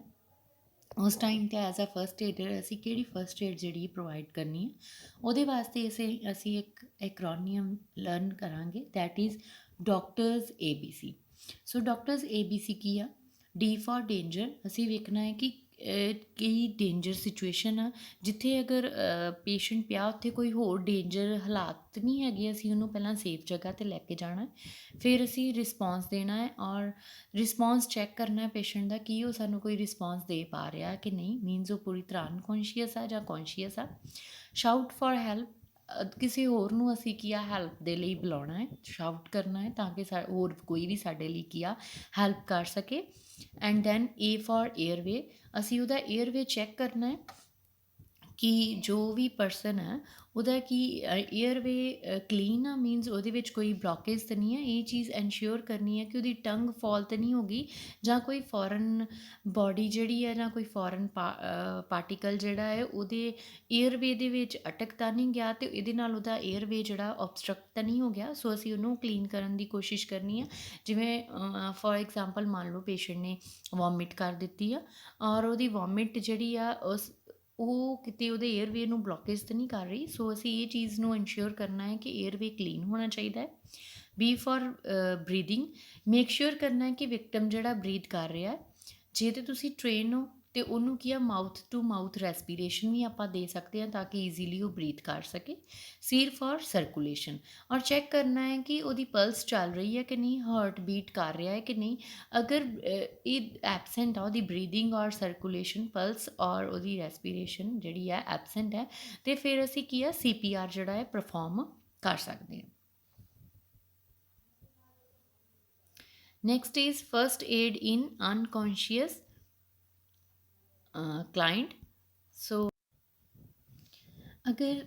ਉਸ ਟਾਈਮ 'ਤੇ ਐਜ਼ ਅ ਫਸਟ ਏਡਰ ਅਸੀਂ ਕਿਹੜੀ ਫਸਟ ਏਡ ਜਿਹੜੀ ਪ੍ਰੋਵਾਈਡ ਕਰਨੀ ਹੈ। ਉਹਦੇ ਵਾਸਤੇ ਅਸੀਂ ਇੱਕ ਐਕਰੋਨੀਅਮ ਲਰਨ ਕਰਾਂਗੇ, that is doctors ABC। So doctors ABC ਕੀ ਆ? D for danger. ਅਸੀਂ ਵੇਖਣਾ ਹੈ ਕਿ ਕਈ ਡੇਂਜਰ ਸਿਚੁਏਸ਼ਨ ਆ ਜਿੱਥੇ ਅਗਰ ਪੇਸ਼ੈਂਟ ਪਿਆ ਉੱਥੇ ਕੋਈ ਹੋਰ ਡੇਂਜਰ ਹਾਲਾਤ ਨਹੀਂ ਹੈਗੇ, ਅਸੀਂ ਉਹਨੂੰ ਪਹਿਲਾਂ ਸੇਫ ਜਗ੍ਹਾ 'ਤੇ ਲੈ ਕੇ ਜਾਣਾ, ਫਿਰ ਅਸੀਂ ਰਿਸਪੌਂਸ ਦੇਣਾ ਹੈ ਔਰ ਰਿਸਪੌਂਸ ਚੈੱਕ ਕਰਨਾ ਹੈ ਪੇਸ਼ੈਂਟ ਦਾ ਕਿ ਉਹ ਸਾਨੂੰ ਕੋਈ ਰਿਸਪੌਂਸ ਦੇ ਪਾ ਰਿਹਾ ਕਿ ਨਹੀਂ, ਮੀਨਸ ਉਹ ਪੂਰੀ ਤਰ੍ਹਾਂ ਅਨਕੌਂਸ਼ੀਅਸ ਆ ਜਾਂ ਕੌਂਸ਼ੀਅਸ ਆ। ਸ਼ਾਊਟ ਫॉर ਹੈਲਪ, ਕਿਸੇ ਹੋਰ ਨੂੰ ਅਸੀਂ ਕੀ ਆ ਹੈਲਪ ਦੇ ਲਈ ਬੁਲਾਉਣਾ ਹੈ, ਸ਼ਾਊਟ ਕਰਨਾ ਹੈ ਤਾਂ ਕਿ ਹੋਰ ਕੋਈ ਵੀ ਸਾਡੇ ਲਈ ਕੀ ਆ ਹੈਲਪ ਕਰ ਸਕੇ। ਐਂਡ ਦੈਨ A ਫॉर ਏਅਰਵੇ, ਅਸੀਂ ਉਹਦਾ ਏਅਰਵੇ ਚੈੱਕ ਕਰਨਾ ਹੈ ਕਿ ਜੋ ਵੀ ਪਰਸਨ ਹੈ ਉਹਦਾ ਕੀ ਏਅਰਵੇ ਕਲੀਨ ਆ, ਮੀਨਸ ਉਹਦੇ ਵਿੱਚ ਕੋਈ ਬਲੋਕੇਜ ਤਾਂ ਨਹੀਂ ਹੈ। ਇਹ ਚੀਜ਼ ਇਨਸ਼ਿਓਰ ਕਰਨੀ ਹੈ ਕਿ ਉਹਦੀ ਟੰਗ ਫੋਲ ਤਾਂ ਨਹੀਂ ਹੋ ਗਈ ਜਾਂ ਕੋਈ ਫੋਰਨ ਬਾਡੀ ਜਿਹੜੀ ਹੈ ਜਾਂ ਕੋਈ ਫੋਰਨ ਪਾਰਟੀਕਲ ਜਿਹੜਾ ਹੈ ਉਹਦੇ ਏਅਰਵੇ ਦੇ ਵਿੱਚ ਅਟਕ ਤਾਂ ਨਹੀਂ ਗਿਆ ਅਤੇ ਇਹਦੇ ਨਾਲ ਉਹਦਾ ਏਅਰਵੇ ਜਿਹੜਾ ਓਬਸਟਰਕਟ ਤਾਂ ਨਹੀਂ ਹੋ ਗਿਆ। ਸੋ ਅਸੀਂ ਉਹਨੂੰ ਕਲੀਨ ਕਰਨ ਦੀ ਕੋਸ਼ਿਸ਼ ਕਰਨੀ ਹੈ। ਜਿਵੇਂ ਫੋਰ ਐਗਜ਼ਾਮਪਲ ਮੰਨ ਲਓ ਪੇਸ਼ੈਂਟ ਨੇ ਵੋਮਿਟ ਕਰ ਦਿੱਤੀ ਆ ਔਰ ਉਹਦੀ ਵੋਮਿਟ ਜਿਹੜੀ ਆ ਉਹ ਕਿਤੇ ਉਹਦੇ ਏਅਰਵੇ ਨੂੰ ਬਲੋਕੇਜ ਤਾਂ ਨਹੀਂ ਕਰ ਰਹੀ। ਸੋ ਅਸੀਂ ਇਹ ਚੀਜ਼ ਨੂੰ ਇਨਸ਼ਿਓਰ ਕਰਨਾ ਹੈ ਕਿ ਏਅਰਵੇ ਕਲੀਨ ਹੋਣਾ ਚਾਹੀਦਾ ਹੈ। B for breathing, make sure ਕਰਨਾ ਹੈ ਕਿ ਵਿਕਟਮ ਜਿਹੜਾ ਬਰੀਦ ਕਰ ਰਿਹਾ, ਜੇ ਤਾਂ ਤੁਸੀਂ ਟ੍ਰੇਨ ਹੋ ਅਤੇ ਉਹਨੂੰ ਕੀ ਆ ਮਾਊਥ ਟੂ ਮਾਊਥ ਰੈਸਪੀਰੇਸ਼ਨ ਵੀ ਆਪਾਂ ਦੇ ਸਕਦੇ ਹਾਂ ਤਾਂ ਕਿ ਈਜ਼ੀਲੀ ਉਹ ਬਰੀਥ ਕਰ ਸਕੇ। C ਫॉर ਸਰਕੂਲੇਸ਼ਨ, ਔਰ ਚੈੱਕ ਕਰਨਾ ਹੈ ਕਿ ਉਹਦੀ ਪਲਸ ਚੱਲ ਰਹੀ ਹੈ ਕਿ ਨਹੀਂ, ਹਾਰਟ ਬੀਟ ਕਰ ਰਿਹਾ ਹੈ ਕਿ ਨਹੀਂ। ਅਗਰ ਇਹ ਐਬਸੈਂਟ ਆ ਉਹਦੀ ਬਰੀਦਿੰਗ ਔਰ ਸਰਕੂਲੇਸ਼ਨ, ਪਲਸ ਔਰ ਉਹਦੀ ਰੈਸਪੀਰੇਸ਼ਨ ਜਿਹੜੀ ਹੈ ਐਬਸੈਂਟ ਹੈ, ਅਤੇ ਫਿਰ ਅਸੀਂ ਕੀ ਆ CPR ਜਿਹੜਾ ਹੈ ਪਰਫੋਰਮ ਕਰ ਸਕਦੇ ਹਾਂ। Next is first aid in unconscious client. So ਅਗਰ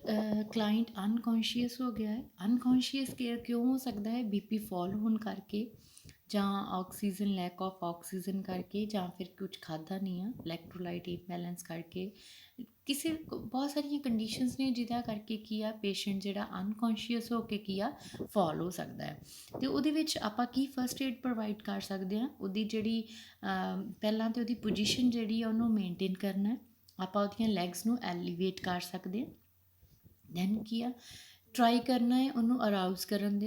ਕਲਾਇੰਟ ਅਨਕੌਂਸ਼ੀਅਸ ਹੋ ਗਿਆ ਹੈ, ਅਨਕੌਂਸ਼ੀਅਸ ਕਿਉਂ ਹੋ ਸਕਦਾ ਹੈ? ਬੀਪੀ ਫਾਲ ਹੋਣ ਕਰਕੇ, ਜਾਂ ਆਕਸੀਜਨ, ਲੈਕ ਆਫ ਆਕਸੀਜਨ ਕਰਕੇ, ਜਾਂ ਫਿਰ ਕੁਝ ਖਾਧਾ ਨਹੀਂ ਆ, ਇਲੈਕਟ੍ਰੋਲਾਈਟ ਇੰਬੈਲੈਂਸ ਕਰਕੇ, ਬਹੁਤ ਸਾਰੀਆਂ ਕੰਡੀਸ਼ਨਸ ਨੇ ਜਿਹਦਾ ਕਰਕੇ ਕੀ ਆ ਪੇਸ਼ੈਂਟ ਜਿਹੜਾ ਅਨਕੌਂਸ਼ੀਅਸ ਹੋ ਕੇ ਕੀ ਆ ਫਾਲ ਹੋ ਸਕਦਾ ਹੈ। ਅਤੇ ਉਹਦੇ ਵਿੱਚ ਆਪਾਂ ਕੀ ਫਸਟ ਏਡ ਪ੍ਰੋਵਾਈਡ ਕਰ ਸਕਦੇ ਹਾਂ? ਉਹਦੀ ਜਿਹੜੀ ਪਹਿਲਾਂ ਤਾਂ ਉਹਦੀ ਪੋਜੀਸ਼ਨ ਜਿਹੜੀ ਆ ਉਹਨੂੰ ਮੇਨਟੇਨ ਕਰਨਾ, ਆਪਾਂ ਉਹਦੀਆਂ ਲੈਗਸ ਨੂੰ ਐਲੀਵੇਟ ਕਰ ਸਕਦੇ ਹਾਂ। ਦੈਨ ਕੀ ਆ, ਟਰਾਈ ਕਰਨਾ ਹੈ ਉਹਨੂੰ ਅਰਾਊਜ਼ ਕਰਨ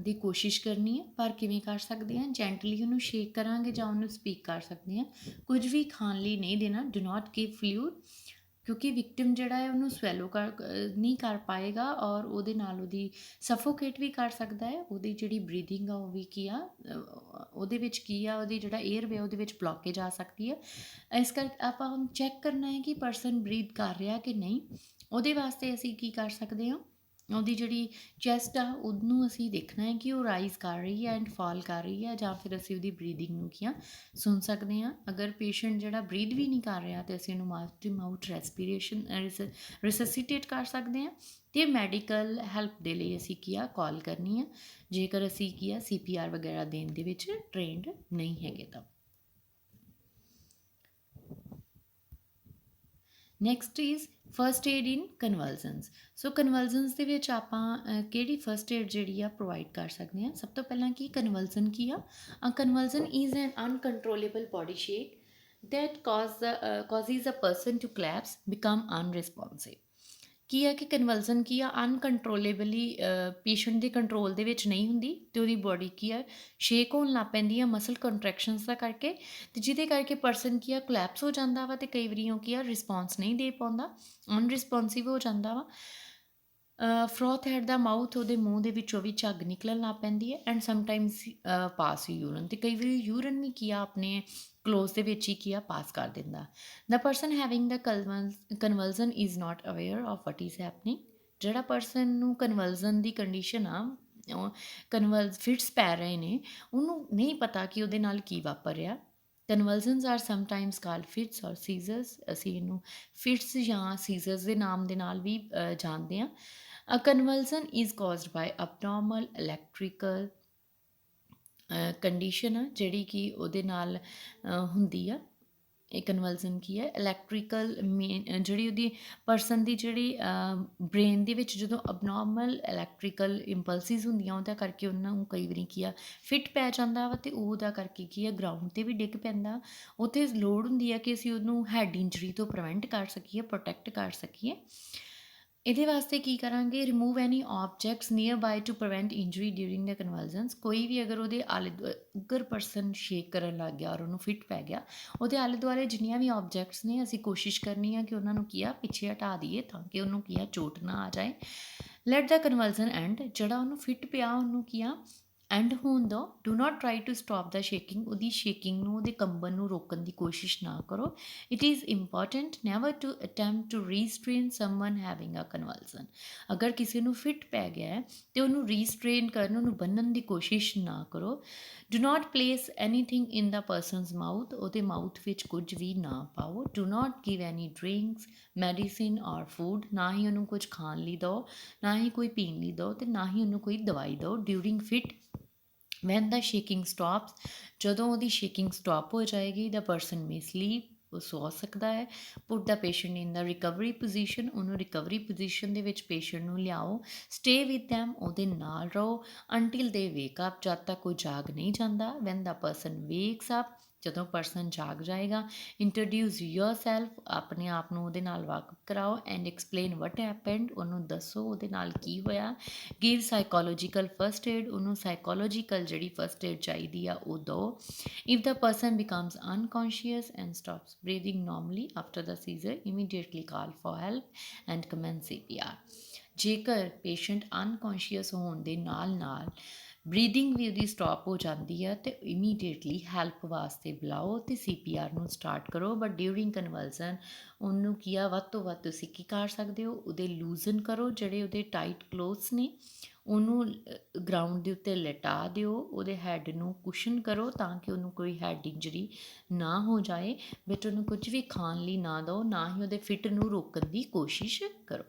ਦੀ ਕੋਸ਼ਿਸ਼ ਕਰਨੀ ਹੈ। ਪਰ ਕਿਵੇਂ ਕਰ ਸਕਦੇ ਹਾਂ? ਜੈਂਟਲੀ ਉਹਨੂੰ ਸ਼ੇਕ ਕਰਾਂਗੇ ਜਾਂ ਉਹਨੂੰ ਸਪੀਕ ਕਰ ਸਕਦੇ ਹਾਂ। ਕੁਝ ਵੀ ਖਾਣ ਲਈ ਨਹੀਂ ਦੇਣਾ, ਡੂ ਨਾਟ ਗਿਵ ਫਲੂਇਡ, ਕਿਉਂਕਿ ਵਿਕਟਿਮ ਜਿਹੜਾ ਹੈ ਉਹਨੂੰ ਸਵੈਲੋ ਨਹੀਂ ਕਰ ਪਾਏਗਾ ਔਰ ਉਹਦੇ ਨਾਲ ਉਹਦੀ ਸਫੋਕੇਟ ਵੀ ਕਰ ਸਕਦਾ ਹੈ। ਉਹਦੀ ਜਿਹੜੀ ਬਰੀਥਿੰਗ ਆ ਉਹ ਵੀ ਕੀ ਆ ਉਹਦੇ ਵਿੱਚ ਕੀ ਆ, ਉਹਦੀ ਜਿਹੜਾ ਏਅਰਵੇ ਉਹਦੇ ਵਿੱਚ ਬਲੋਕੇਜ ਆ ਸਕਦੀ ਹੈ। ਇਸ ਕਰਕੇ ਆਪਾਂ ਹੁਣ ਚੈੱਕ ਕਰਨਾ ਹੈ ਕਿ ਪਰਸਨ ਬਰੀਥ ਕਰ ਰਿਹਾ ਕਿ ਨਹੀਂ। ਉਹਦੇ ਵਾਸਤੇ ਅਸੀਂ ਕੀ ਕਰ ਸਕਦੇ ਹਾਂ? ਉਹਦੀ ਜਿਹੜੀ ਚੈਸਟ ਆ ਉਹਨੂੰ ਅਸੀਂ ਦੇਖਣਾ ਹੈ ਕਿ ਉਹ ਰਾਈਜ਼ ਕਰ ਰਹੀ ਹੈ ਐਂਡ ਫਾਲ ਕਰ ਰਹੀ ਹੈ, ਜਾਂ ਫਿਰ ਅਸੀਂ ਉਹਦੀ ਬਰੀਦਿੰਗ ਨੂੰ ਕੀ ਆ ਸੁਣ ਸਕਦੇ ਹਾਂ। ਅਗਰ ਪੇਸ਼ੈਂਟ ਜਿਹੜਾ ਬਰੀਦ ਵੀ ਨਹੀਂ ਕਰ ਰਿਹਾ ਤਾਂ ਅਸੀਂ ਉਹਨੂੰ ਮਾਊਥ ਟੂ ਮਾਊਥ ਰੈਸਪੀਰੇਸ਼ਨ ਰਿਸਸੀਟੇਟ ਕਰ ਸਕਦੇ ਹਾਂ। ਅਤੇ ਮੈਡੀਕਲ ਹੈਲਪ ਦੇ ਲਈ ਅਸੀਂ ਕੀ ਆ ਕਾਲ ਕਰਨੀ ਆ, ਜੇਕਰ ਅਸੀਂ ਕੀ ਆ CPR ਵਗੈਰਾ ਦੇਣ ਦੇ ਵਿੱਚ ਟ੍ਰੇਨਡ ਨਹੀਂ ਹੈਗੇ ਤਾਂ। ਨੈਕਸਟ ਇਜ਼ ਫਸਟ ਏਡ ਇਨ ਕਨਵਲਜ਼ਨਸ। ਸੋ ਕਨਵਲਜ਼ਨਸ ਦੇ ਵਿੱਚ ਆਪਾਂ ਕਿਹੜੀ ਫਸਟ ਏਡ ਜਿਹੜੀ ਆ ਪ੍ਰੋਵਾਈਡ ਕਰ ਸਕਦੇ ਹਾਂ? ਸਭ ਤੋਂ ਪਹਿਲਾਂ ਕੀ ਕਨਵਲਜ਼ਨ ਕੀ ਆ? Convulsion is an uncontrollable body shake that causes a person to collapse, become unresponsive। ਕੀ ਹੈ ਕਿ ਕਨਵਲਜ਼ਨ ਕੀ ਆ ਅਨਕੰਟਰੋਲੇਬਲੀ ਪੇਸ਼ੈਂਟ ਦੇ ਕੰਟਰੋਲ ਦੇ ਵਿੱਚ ਨਹੀਂ ਹੁੰਦੀ ਅਤੇ ਉਹਦੀ ਬੋਡੀ ਕੀ ਆ ਸ਼ੇਕ ਹੋਣ ਲੱਗ ਪੈਂਦੀ ਆ ਮਸਲ ਕੰਟਰੈਕਸ਼ਨਸ ਦਾ ਕਰਕੇ, ਅਤੇ ਜਿਹਦੇ ਕਰਕੇ ਪਰਸਨ ਕੀ ਆ ਕੋਲੈਪਸ ਹੋ ਜਾਂਦਾ ਵਾ, ਅਤੇ ਕਈ ਵਾਰੀ ਉਹ ਕੀ ਆ ਰਿਸਪੌਂਸ ਨਹੀਂ ਦੇ ਪਾਉਂਦਾ, ਅਨਰਿਸਪੌਂਸਿਵ ਹੋ ਜਾਂਦਾ ਵਾ। ਫਰੋਥ ਹੈਡ ਦਾ ਮਾਊਥ, ਉਹਦੇ ਮੂੰਹ ਦੇ ਵਿੱਚੋਂ ਵੀ ਝੱਗ ਨਿਕਲਣ ਲੱਗ ਪੈਂਦੀ ਹੈ, ਐਂਡ ਸਮਟਾਈਮਸ ਪਾਸ ਯੂਰਨ, ਅਤੇ ਕਈ ਵਾਰੀ ਯੂਰਨ ਵੀ ਕੀ ਆ ਆਪਣੇ ਕਲੋਜ਼ ਦੇ ਵਿੱਚ ਹੀ ਕੀ ਆ ਪਾਸ ਕਰ ਦਿੰਦਾ। The person having the convulsion is not aware of what is happening. ਜਿਹੜਾ ਪਰਸਨ ਨੂੰ ਕਨਵਲਜ਼ਨ ਦੀ ਕੰਡੀਸ਼ਨ ਆ, ਫਿਟਸ ਪੈ ਰਹੇ ਨੇ, ਉਹਨੂੰ ਨਹੀਂ ਪਤਾ ਕਿ ਉਹਦੇ ਨਾਲ ਕੀ ਵਾਪਰ ਰਿਹਾ। ਕਨਵਲਜ਼ਨਸ ਆਰ ਸਮਟਾਈਮਸ ਕਾਲਡ ਫਿਟਸ ਔਰ ਸੀਜ਼ਰਸ। ਅਸੀਂ ਇਹਨੂੰ ਫਿਟਸ ਜਾਂ ਸੀਜ਼ਰਸ ਦੇ ਨਾਮ ਦੇ ਨਾਲ ਵੀ ਜਾਣਦੇ ਹਾਂ। A convulsion is caused by abnormal electrical condition ਆ ਜਿਹੜੀ ਕਿ ਉਹਦੇ ਨਾਲ ਹੁੰਦੀ ਆ। ਇਹ ਕਨਵਲਜ਼ਨ ਕੀ ਹੈ? ਇਲੈਕਟ੍ਰੀਕਲ ਜਿਹੜੀ ਉਹਦੀ ਪਰਸਨ ਦੀ ਜਿਹੜੀ ਬ੍ਰੇਨ ਦੇ ਵਿੱਚ ਜਦੋਂ ਅਬਨੋਰਮਲ ਇਲੈਕਟ੍ਰੀਕਲ ਇੰਪਲਸਿਸ ਹੁੰਦੀਆਂ ਉਹਦਾ ਕਰਕੇ ਉਹਨਾਂ ਨੂੰ ਕਈ ਵਾਰੀ ਕੀ ਆ ਫਿੱਟ ਪੈ ਜਾਂਦਾ ਵਾ, ਅਤੇ ਉਹਦਾ ਕਰਕੇ ਕੀ ਆ ਗਰਾਊਂਡ 'ਤੇ ਵੀ ਡਿੱਗ ਪੈਂਦਾ। ਉੱਥੇ ਲੋੜ ਹੁੰਦੀ ਆ ਕਿ ਅਸੀਂ ਉਹਨੂੰ ਹੈਡ ਇੰਜਰੀ ਤੋਂ ਪ੍ਰੀਵੈਂਟ ਕਰ ਸਕੀਏ, ਪ੍ਰੋਟੈਕਟ ਕਰ ਸਕੀਏ। ਇਹਦੇ ਵਾਸਤੇ ਕੀ ਕਰਾਂਗੇ? Remove any objects nearby to prevent injury during the convulsions. ਕੋਈ ਵੀ ਅਗਰ ਉਹਦੇ ਅਗਰ ਪਰਸਨ ਸ਼ੇਕ ਕਰਨ ਲੱਗ ਗਿਆ ਔਰ ਉਹਨੂੰ ਫਿੱਟ ਪੈ ਗਿਆ, ਉਹਦੇ ਆਲੇ ਦੁਆਲੇ ਜਿੰਨੀਆਂ ਵੀ ਆਬਜੈਕਟਸ ਨੇ ਅਸੀਂ ਕੋਸ਼ਿਸ਼ ਕਰਨੀ ਆ ਕਿ ਉਹਨਾਂ ਨੂੰ ਕੀ ਆ ਪਿੱਛੇ ਹਟਾ ਦਈਏ ਤਾਂ ਕਿ ਉਹਨੂੰ ਕੀ ਆ ਚੋਟ ਨਾ ਆ ਜਾਏ। Let the convulsion end. ਜਿਹੜਾ ਉਹਨੂੰ ਫਿੱਟ ਪਿਆ ਉਹਨੂੰ ਕੀ ਆ ਐਂਡ ਹੋਣ ਦਿਓ। Do not try to stop the shaking. ਉਹਦੀ ਸ਼ੇਕਿੰਗ ਨੂੰ, ਉਹਦੇ ਕੰਬਣ ਨੂੰ ਰੋਕਣ ਦੀ ਕੋਸ਼ਿਸ਼ ਨਾ ਕਰੋ। It is important never to attempt to restrain someone having a convulsion. ਅਗਰ ਕਿਸੇ ਨੂੰ ਫਿੱਟ ਪੈ ਗਿਆ ਹੈ ਅਤੇ ਉਹਨੂੰ ਰੀਸਟ੍ਰੇਨ ਕਰਨ, ਉਹਨੂੰ ਬੰਨ੍ਹਣ ਦੀ ਕੋਸ਼ਿਸ਼ ਨਾ ਕਰੋ। Do not place anything in the persons mouth. ਉਹਦੇ ਮਾਊਥ ਵਿੱਚ ਕੁਝ ਵੀ ਨਾ ਪਾਓ। Do not give any drinks, medicine ਔਰ ਫੂਡ। ਨਾ ਹੀ ਉਹਨੂੰ ਕੁਝ ਖਾਣ ਲਈ ਦਿਓ, ਨਾ ਹੀ ਕੋਈ ਪੀਣ ਲਈ ਦਿਓ, ਅਤੇ ਨਾ ਹੀ ਉਹਨੂੰ ਕੋਈ ਦਵਾਈ ਦਿਓ ਡਿਊਰਿੰਗ ਫਿਟ। ਵੈਨ ਦਾ ਸ਼ੇਕਿੰਗ ਸਟੋਪਸ। ਜਦੋਂ ਉਹਦੀ ਸ਼ੇਕਿੰਗ ਸਟੋਪ ਹੋ ਜਾਏਗੀ, ਦਾ ਪਰਸਨ ਮੇ ਸਲੀਪ, ਉਹ ਸੌ ਸਕਦਾ ਹੈ। ਪੁੱਟ ਦਾ ਪੇਸ਼ੈਂਟ ਇਨ ਦਾ ਰਿਕਵਰੀ ਪੋਜੀਸ਼ਨ। ਉਹਨੂੰ ਰਿਕਵਰੀ ਪੋਜੀਸ਼ਨ ਦੇ ਵਿੱਚ ਪੇਸ਼ੈਂਟ ਨੂੰ ਲਿਆਓ। ਸਟੇ ਵਿਦ ਦੈਮ, ਉਹਦੇ ਨਾਲ ਰਹੋ ਅੰਟਿਲ ਦੇ ਵੇਕ ਅਪ, ਜਦ ਤੱਕ ਉਹ ਜਾਗ ਨਹੀਂ ਜਾਂਦਾ। ਵੈਨ ਦਾ ਪਰਸਨ ਵੇਕਸ ਅਪ, ਜਦੋਂ ਪਰਸਨ ਜਾਗ ਜਾਏਗਾ, ਇੰਟਰੋਡਿਊਸ ਯੋਰ ਸੈਲਫ, ਆਪਣੇ ਆਪ ਨੂੰ ਉਹਦੇ ਨਾਲ ਵਾਕਫ ਕਰਾਓ, ਐਂਡ ਐਕਸਪਲੇਨ ਵਟ ਹੈਪਨਡ, ਉਹਨੂੰ ਦੱਸੋ ਉਹਦੇ ਨਾਲ ਕੀ ਹੋਇਆ। ਗਿਵ ਸਾਈਕੋਲੋਜੀਕਲ ਫਸਟ ਏਡ, ਉਹਨੂੰ ਸਾਈਕੋਲੋਜੀਕਲ ਜਿਹੜੀ ਫਸਟ ਏਡ ਚਾਹੀਦੀ ਆ ਉਹ ਦਿਓ। If the person becomes unconscious and stops breathing normally after the seizure, immediately call for help and commence CPR। ਜੇਕਰ ਪੇਸ਼ੈਂਟ ਅਨਕੌਂਸ਼ੀਅਸ ਹੋਣ ਦੇ ਨਾਲ ਨਾਲ ਬਰੀਦਿੰਗ ਵੀ ਉਹਦੀ ਸਟਾਪ ਹੋ ਜਾਂਦੀ ਹੈ, ਅਤੇ ਇਮੀਡੀਏਟਲੀ ਹੈਲਪ ਵਾਸਤੇ ਬੁਲਾਓ ਅਤੇ CPR ਨੂੰ ਸਟਾਰਟ ਕਰੋ। ਬਟ ਡਿਊਰਿੰਗ ਕਨਵਲਜ਼ਨ ਉਹਨੂੰ ਕੀ ਆ ਵੱਧ ਤੋਂ ਵੱਧ ਤੁਸੀਂ ਕੀ ਕਰ ਸਕਦੇ ਹੋ? ਉਹਦੇ ਲੂਜ਼ਨ ਕਰੋ, ਜਿਹੜੇ ਉਹਦੇ ਟਾਈਟ ਕਲੋਥਸ ਨੇ ਉਹਨੂੰ ਗਰਾਊਂਡ ਦੇ ਉੱਤੇ ਲਿਟਾ ਦਿਓ, ਉਹਦੇ ਹੈਡ ਨੂੰ ਕੁਸ਼ਨ ਕਰੋ ਤਾਂ ਕਿ ਉਹਨੂੰ ਕੋਈ ਹੈਡ ਇੰਜਰੀ ਨਾ ਹੋ ਜਾਏ। ਬਟ ਉਹਨੂੰ ਕੁਝ ਵੀ ਖਾਣ ਲਈ ਨਾ ਦਿਓ, ਨਾ ਹੀ ਉਹਦੇ ਫਿੱਟ ਨੂੰ ਰੋਕਣ ਦੀ ਕੋਸ਼ਿਸ਼ ਕਰੋ।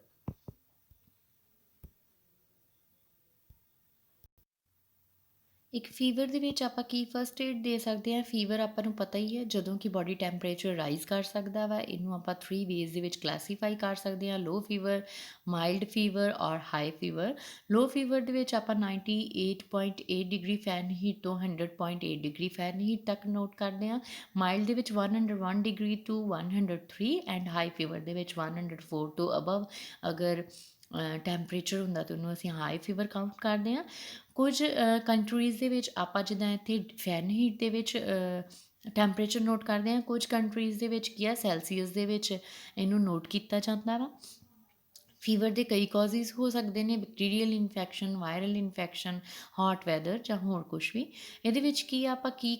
ਇੱਕ ਫੀਵਰ ਦੇ ਵਿੱਚ ਆਪਾਂ ਕੀ ਫਸਟ ਏਡ ਦੇ ਸਕਦੇ ਹਾਂ। ਫੀਵਰ ਆਪਾਂ ਨੂੰ ਪਤਾ ਹੀ ਹੈ ਜਦੋਂ ਕਿ ਬਾਡੀ ਟੈਂਪਰੇਚਰ ਰਾਈਜ਼ ਕਰ ਸਕਦਾ ਵਾ। ਇਹਨੂੰ ਆਪਾਂ 3 ਵੇਜ਼ ਦੇ ਵਿੱਚ ਕਲਾਸੀਫਾਈ ਕਰ ਸਕਦੇ ਹਾਂ: ਲੋ ਫੀਵਰ, ਮਾਈਲਡ ਫੀਵਰ ਔਰ ਹਾਈ ਫੀਵਰ। ਲੋ ਫੀਵਰ ਦੇ ਵਿੱਚ ਆਪਾਂ 98.8 ਡਿਗਰੀ ਫੈਰਨਹੀਟ ਤੋਂ 100.8 ਡਿਗਰੀ ਫੈਰਨਹੀਟ ਤੱਕ ਨੋਟ ਕਰਦੇ ਹਾਂ। ਮਾਈਲਡ ਦੇ ਵਿੱਚ 101 degree to 103 and high fever ਦੇ ਵਿੱਚ 104 ਤੋਂ ਅਬਵ ਅਗਰ ਟੈਂਪਰੇਚਰ ਹੁੰਦਾ ਤਾਂ ਉਹਨੂੰ ਅਸੀਂ ਹਾਈ ਫੀਵਰ ਕਾਊਂਟ ਕਰਦੇ ਹਾਂ। ਕੁਝ ਕੰਟਰੀਜ਼ ਦੇ ਵਿੱਚ ਆਪਾਂ ਜਿੱਦਾਂ ਇੱਥੇ ਫੈਰਨਹੀਟ ਦੇ ਵਿੱਚ ਟੈਂਪਰੇਚਰ ਨੋਟ ਕਰਦੇ ਹਾਂ, ਕੁਝ ਕੰਟਰੀਜ਼ ਦੇ ਵਿੱਚ ਕੀ ਆ ਸੈਲਸੀਅਸ ਦੇ ਵਿੱਚ ਇਹਨੂੰ ਨੋਟ ਕੀਤਾ ਜਾਂਦਾ ਵਾ। ਫੀਵਰ ਦੇ ਕਈ ਕਾਜ਼ਿਸ ਹੋ ਸਕਦੇ ਨੇ: bacterial infection, viral infection, hot weather ਜਾਂ ਹੋਰ ਕੁਛ ਵੀ। ਇਹਦੇ ਵਿੱਚ ਕੀ ਆਪਾਂ ਕੀ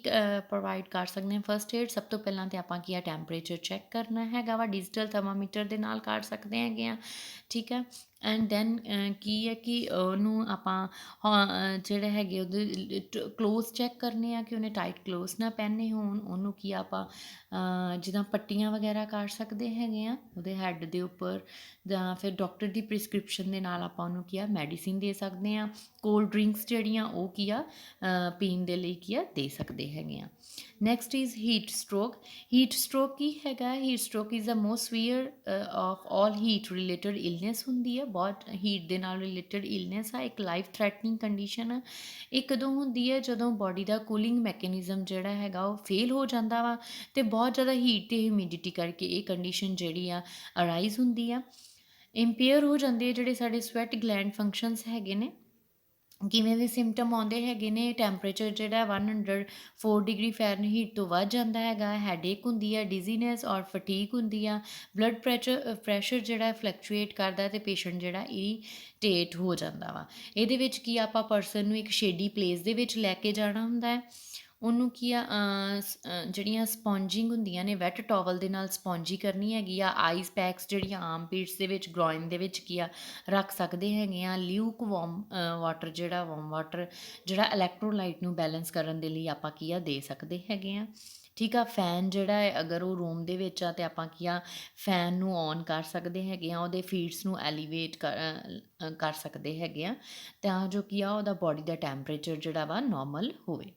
ਪ੍ਰੋਵਾਈਡ ਕਰ ਸਕਦੇ ਹਾਂ ਫਸਟ ਏਡ? ਸਭ ਤੋਂ ਪਹਿਲਾਂ ਤਾਂ ਆਪਾਂ ਕੀ ਆ ਟੈਂਪਰੇਚਰ ਚੈੱਕ ਕਰਨਾ ਹੈਗਾ ਵਾ, ਡਿਜੀਟਲ ਥਰਮਾਮੀਟਰ ਦੇ ਨਾਲ ਕਰ ਸਕਦੇ ਹੈਗੇ ਆ, ਠੀਕ ਹੈ। ਐਂਡ ਦੈਨ ਕੀ ਹੈ ਕਿ ਉਹਨੂੰ ਆਪਾਂ ਜਿਹੜੇ ਹੈਗੇ ਉਹਦੇ ਕਲੋਥ ਚੈੱਕ ਕਰਨੇ ਆ ਕਿ ਉਹਨੇ ਟਾਈਟ ਕਲੋਥ ਨਾ ਪਹਿਨੇ ਹੋਣ। ਉਹਨੂੰ ਕੀ ਆਪਾਂ ਜਿੱਦਾਂ ਪੱਟੀਆਂ ਵਗੈਰਾ ਕਰ ਸਕਦੇ ਹੈਗੇ ਆ ਉਹਦੇ ਹੈੱਡ ਦੇ ਉੱਪਰ, ਜਾਂ ਫਿਰ ਡਾਕਟਰ ਦੀ ਪ੍ਰਿਸਕ੍ਰਿਪਸ਼ਨ ਦੇ ਨਾਲ ਆਪਾਂ ਉਹਨੂੰ ਕੀ ਆ ਮੈਡੀਸਿਨ ਦੇ ਸਕਦੇ ਹਾਂ। ਕੋਲਡ ਡਰਿੰਕਸ ਜਿਹੜੀਆਂ ਉਹ ਕੀ ਆ ਪੀਣ ਦੇ ਲਈ ਕੀ ਆ ਦੇ ਸਕਦੇ ਹੈਗੇ ਆ। Next is heat stroke. Heat stroke ਕੀ ਹੈਗਾ? Heat stroke is the most severe of all heat related illness ਹੁੰਦੀ ਹੈ। ਬਹੁਤ ਹੀਟ ਦੇ ਨਾਲ ਰਿਲੇਟਡ ਇਲਨੈਸ ਆ, ਇੱਕ ਲਾਈਫ ਥ੍ਰੈਟਨਿੰਗ ਕੰਡੀਸ਼ਨ ਆ। ਇਹ ਕਦੋਂ ਹੁੰਦੀ ਹੈ? ਜਦੋਂ ਬਾਡੀ ਦਾ ਕੂਲਿੰਗ ਮੈਕੈਨਿਜ਼ਮ ਜਿਹੜਾ ਹੈਗਾ ਉਹ ਫੇਲ ਹੋ ਜਾਂਦਾ ਵਾ ਅਤੇ ਬਹੁਤ ਜ਼ਿਆਦਾ ਹੀਟ ਅਤੇ ਹਿਊਮਿਡਿਟੀ ਕਰਕੇ ਇਹ ਕੰਡੀਸ਼ਨ ਜਿਹੜੀ ਆ ਅਰਾਈਜ਼ ਹੁੰਦੀ ਆ। ਇੰਪੇਅਰ ਹੋ ਜਾਂਦੇ ਆ ਜਿਹੜੇ ਸਾਡੇ ਸਵੈਟ ਗਲੈਂਡ ਫੰਕਸ਼ਨਸ ਹੈਗੇ ਨੇ। ਕਿਵੇਂ ਦੇ ਸਿੰਪਟਮ ਆਉਂਦੇ ਹੈਗੇ ਨੇ? ਟੈਂਪਰੇਚਰ ਜਿਹੜਾ 104 ਡਿਗਰੀ ਫੈਰਨਹੀਟ ਤੋਂ ਵੱਧ ਜਾਂਦਾ ਹੈਗਾ, ਹੈਡੇਕ ਹੁੰਦੀ ਆ, ਡਿਜ਼ੀਨੈਸ ਔਰ ਫਟੀਕ ਹੁੰਦੀ ਆ, ਬਲੱਡ ਪ੍ਰੈਸ਼ਰ ਜਿਹੜਾ ਫਲਕਚੁਏਟ ਕਰਦਾ ਅਤੇ ਪੇਸ਼ੈਂਟ ਜਿਹੜਾ ਇਰੀਟੇਟ ਹੋ ਜਾਂਦਾ ਵਾ। ਇਹਦੇ ਵਿੱਚ ਕੀ ਆਪਾਂ ਪਰਸਨ ਨੂੰ ਇੱਕ ਸ਼ੇਡੀ ਪਲੇਸ ਦੇ ਵਿੱਚ ਲੈ ਕੇ ਜਾਣਾ ਹੁੰਦਾ ਹੈ। ਉਹਨੂੰ ਕੀ ਆ ਜਿਹੜੀਆਂ ਸਪੌਂਜਿੰਗ ਹੁੰਦੀਆਂ ਨੇ, ਵੈਟ ਟੋਵਲ ਦੇ ਨਾਲ ਸਪੌਂਜੀ ਕਰਨੀ ਹੈਗੀ ਆ। ਆਈਸ ਪੈਕਸ ਜਿਹੜੀਆਂ ਆਮ ਪੀਟਸ ਦੇ ਵਿੱਚ, ਗਰੋਇਨ ਦੇ ਵਿੱਚ ਕੀ ਆ ਰੱਖ ਸਕਦੇ ਹੈਗੇ ਆ। ਲਿਊਕ ਵਾਰਮ ਵਾਟਰ ਜਿਹੜਾ ਵਾਰਮ ਵਾਟਰ ਜਿਹੜਾ ਇਲੈਕਟ੍ਰੋਲਾਈਟ ਨੂੰ ਬੈਲੈਂਸ ਕਰਨ ਦੇ ਲਈ ਆਪਾਂ ਕੀ ਆ ਦੇ ਸਕਦੇ ਹੈਗੇ ਆ, ਠੀਕ ਆ। ਫੈਨ ਜਿਹੜਾ ਹੈ ਅਗਰ ਉਹ ਰੂਮ ਦੇ ਵਿੱਚ ਆ ਤਾਂ ਆਪਾਂ ਕੀ ਆ ਫੈਨ ਨੂੰ ਔਨ ਕਰ ਸਕਦੇ ਹੈਗੇ ਆ, ਉਹਦੇ ਫੀਟਸ ਨੂੰ ਐਲੀਵੇਟ ਕਰ ਸਕਦੇ ਹੈਗੇ ਆ ਤਾਂ ਜੋ ਕੀ ਆ ਉਹਦਾ ਬਾਡੀ ਦਾ ਟੈਂਪਰੇਚਰ ਜਿਹੜਾ ਵਾ ਨੋਰਮਲ ਹੋਵੇ।